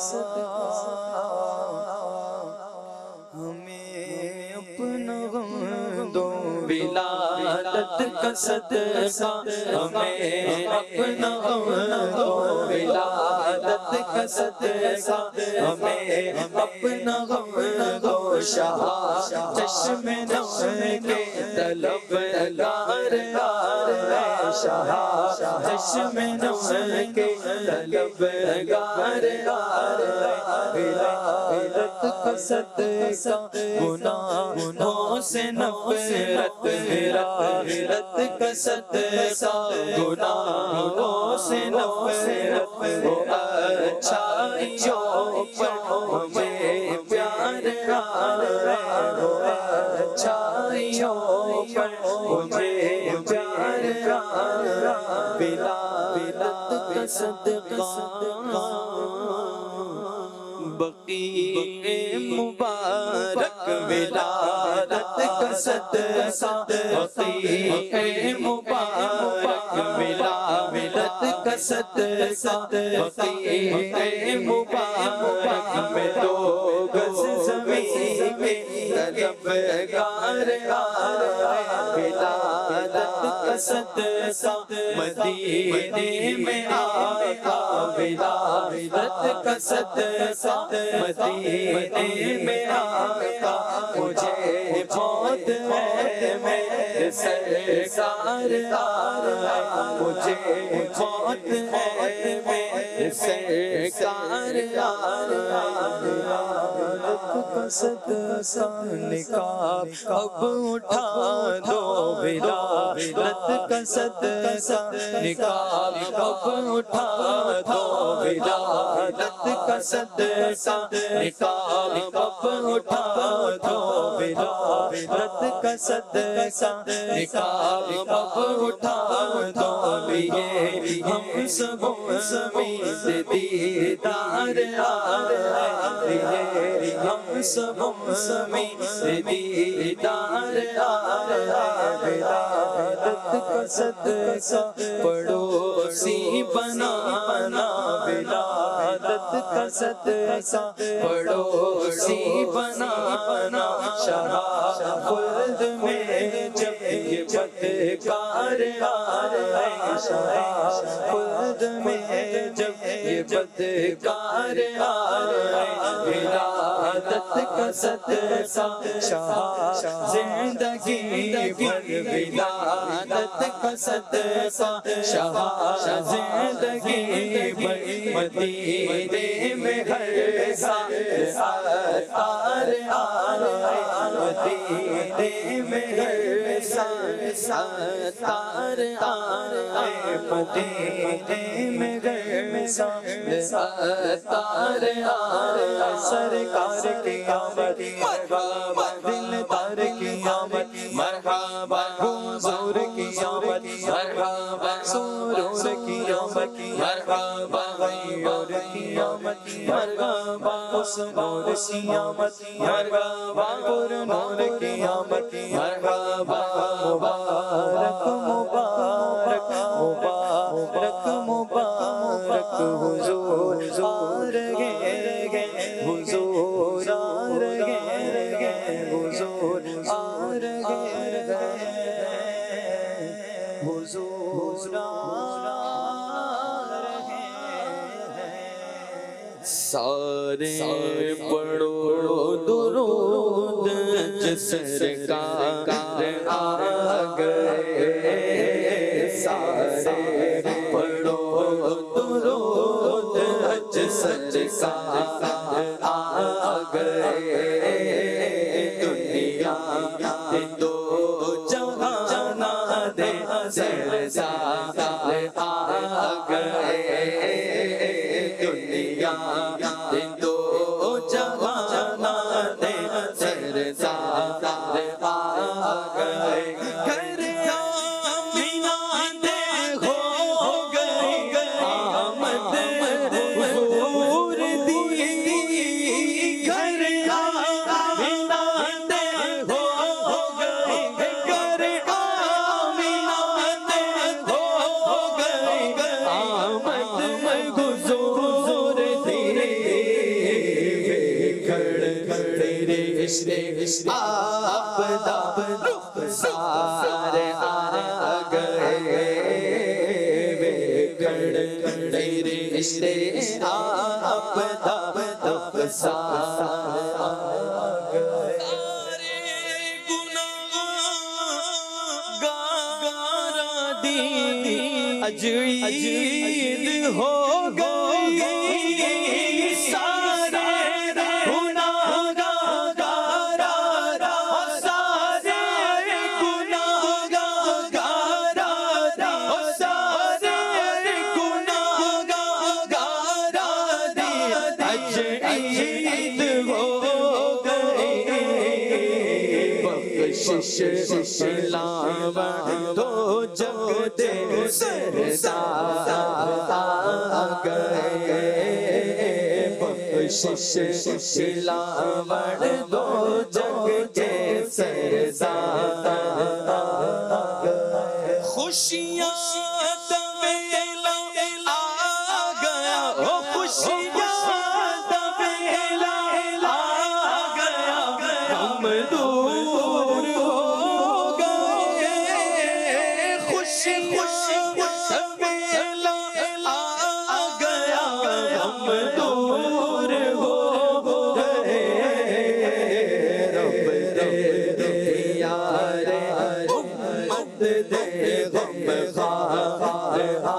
ہمیں اپنا غم دو ولادت کا صدقہ ہمیں اپنا غم دو ولادت کا صدقہ ہمیں اپنا غم دو شاہ چشم نم کے طلبگار آئے شاہ چشم نم کے طلبگار آئے ولادت کا صدقہ گناہوں سے نفرت غیرت کا صدقہ گناہوں سے نفرت وہ اچھائیوں پر ہمیں پیار آئے وہ اچھائیوں پر ہمیں پیار آئے ولادت کا صدقہ بقیع مبارک ولادت کا صدقہ بقیع مبارک ولادت کا صدقہ بقیع مبارک میں دو گز زمین میں طلبگار آئے ولادت کا صدقہ مدینے میں آقا ولادت کا صدقہ مدینے میں آقا مجھے بہت ہے میرے سرکار آئے مجھے بہت ہے میرے سرکار آئے ولادت کا صدقہ نکاح اب اٹھا دو ولادت کا صدقہ نکاح اب اٹھا دو ولادت کا صدقہ نکاح اب اٹھا دو ولادت کا صدقہ نکاح اب اٹھا دو لیے ہم سب سے دیدار آئے ہم سب سے دیدار آئے ولادت کا صدقہ پڑوسی بنانا ولادت کا صدقہ پڑوسی بنانا شہادت خلد میں جب یہ بدکار آئے شہادت خلد میں جب یہ بدکار آئے ولادت کا صدقہ شہادت زندگی بھر ولادت کا صدقہ شہادت زندگی بھر مدینے میں ہر سال ستار آئے مدینے میں ہر سال ستار آئے مدینے میں ہر سال ستار آئے سرکار کی آمد مرحبا دلدار کی آمد مرحبا حضور کی آمد مرحبا سرور کی آمد مرحبا غیور کی آمد مرحبا حسنور کی آمد مرحبا پر نور کی آمد مرحبا مبارک مبارک مبارک مبارک حضور آ رہے ہیں حضور آ رہے ہیں حضور آ رہے ہیں حضور آ رہے ہیں سارے پڑھو درود جس سرکار آ گئے سارے پڑھو درود جس سرکار آ گئے دنیا دو جہاں دے سرکار آ گئے دنیا دو جہاں دے سرکار آ گئے گھر آمینہ دے ہو گئی آمد حضور دی گھر آمینہ دے ہو گئی گھر آمینہ دے ہو گئی آمد حضور دی کھڑے رشتے آپ دا رخسار آ گئے کھڑے رشتے آپ دا رخسار آ گئے گارا دی عجید ہو گئی سارے بخشش لاون دو جگ دے سردار آ گئے بخشش لاون دو جگ دے سردار آ گئے خوشیاں دا ویلا آ گیا او خوشیاں دا ویلا آ گیا ہم دور ہو گئے خوشیاں دا ویلا آ گیا ہم دور ہو گئے رب دے یار امت دے غم خار آ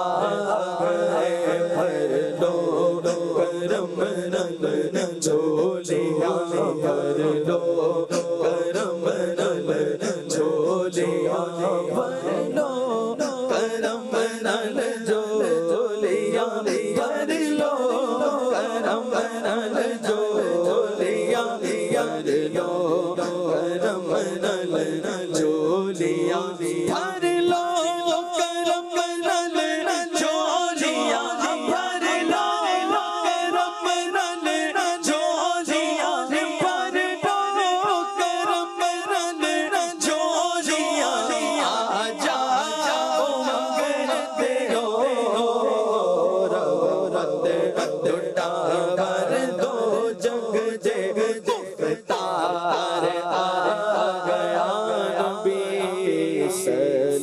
گئے بھر لو کرم نل جھولیاں بھر لو کرم نل جھولیاں بھر لو کرم نل جھولیاں بھر لو کرم نل جھولیاں بھر لو کرم نل جھولیاں بھر لو کرم نل جھولیاں بھر لو کرم نل جھولیاں بھر لو کرم نل جھولیاں آ جاؤ منگتے ہو رب رد ڈٹا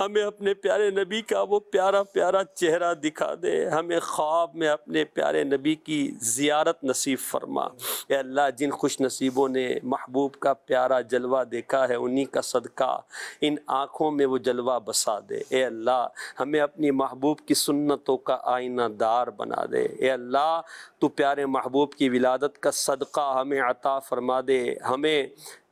ہمیں اپنے پیارے نبی کا وہ پیارا پیارا چہرہ دکھا دے، ہمیں خواب میں اپنے پیارے نبی کی زیارت نصیب فرما۔ اے اللہ جن خوش نصیبوں نے محبوب کا پیارا جلوہ دیکھا ہے انہی کا صدقہ ان آنکھوں میں وہ جلوہ بسا دے۔ اے اللہ ہمیں اپنی محبوب کی سنتوں کا آئینہ دار بنا دے۔ اے اللہ تو پیارے محبوب کی ولادت کا صدقہ ہمیں عطا فرما دے،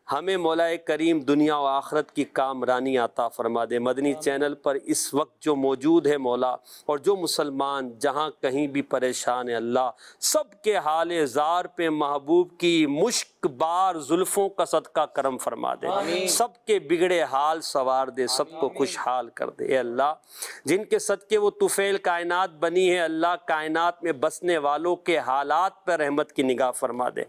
ہمیں مولا کریم دنیا و آخرت کی کامرانی عطا فرما دے۔ مدنی چینل پر اس وقت جو موجود ہے مولا اور جو مسلمان جہاں کہیں بھی پریشان ہے اللہ، سب کے حال زار پہ محبوب کی مشک بار زلفوں کا صدقہ کرم فرما دے، سب کے بگڑے حال سوار دے، سب کو خوشحال کر دے۔ اے اللہ جن کے صدقے وہ طفیل کائنات بنی ہے اللہ، کائنات میں بسنے والوں کے حالات پر رحمت کی نگاہ فرما دے۔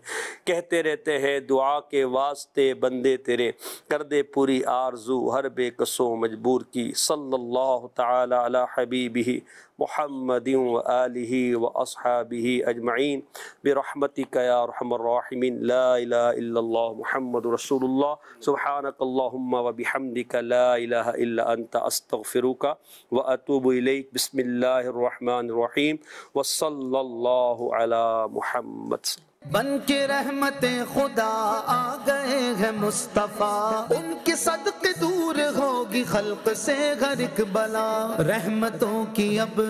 کہتے رہتے ہیں دعا کے واسطے بندے تیرے، کر دے پوری آرزو ہر بے کسو مجبور کی۔ صلی اللہ تعالی علی حبیبہ محمد و آلہ و اصحابہ اجمعین برحمتک یا ارحم الراحمین۔ لا الہ الا اللہ محمد رسول اللہ۔ سبحانک اللہم و بحمدک لا الہ الا انت استغفرک و اتوب الیک۔ بسم اللہ الرحمن الرحیم وصلی اللہ علی محمد۔
بن کے رحمت خدا آ گئے ہیں مصطفیٰ، ان کے صدقے دور ہوگی خلق سے ہر ایک بلا، رحمتوں کی اب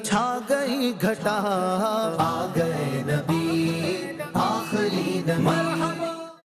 چھا گئی گھٹا، آ گئے نبی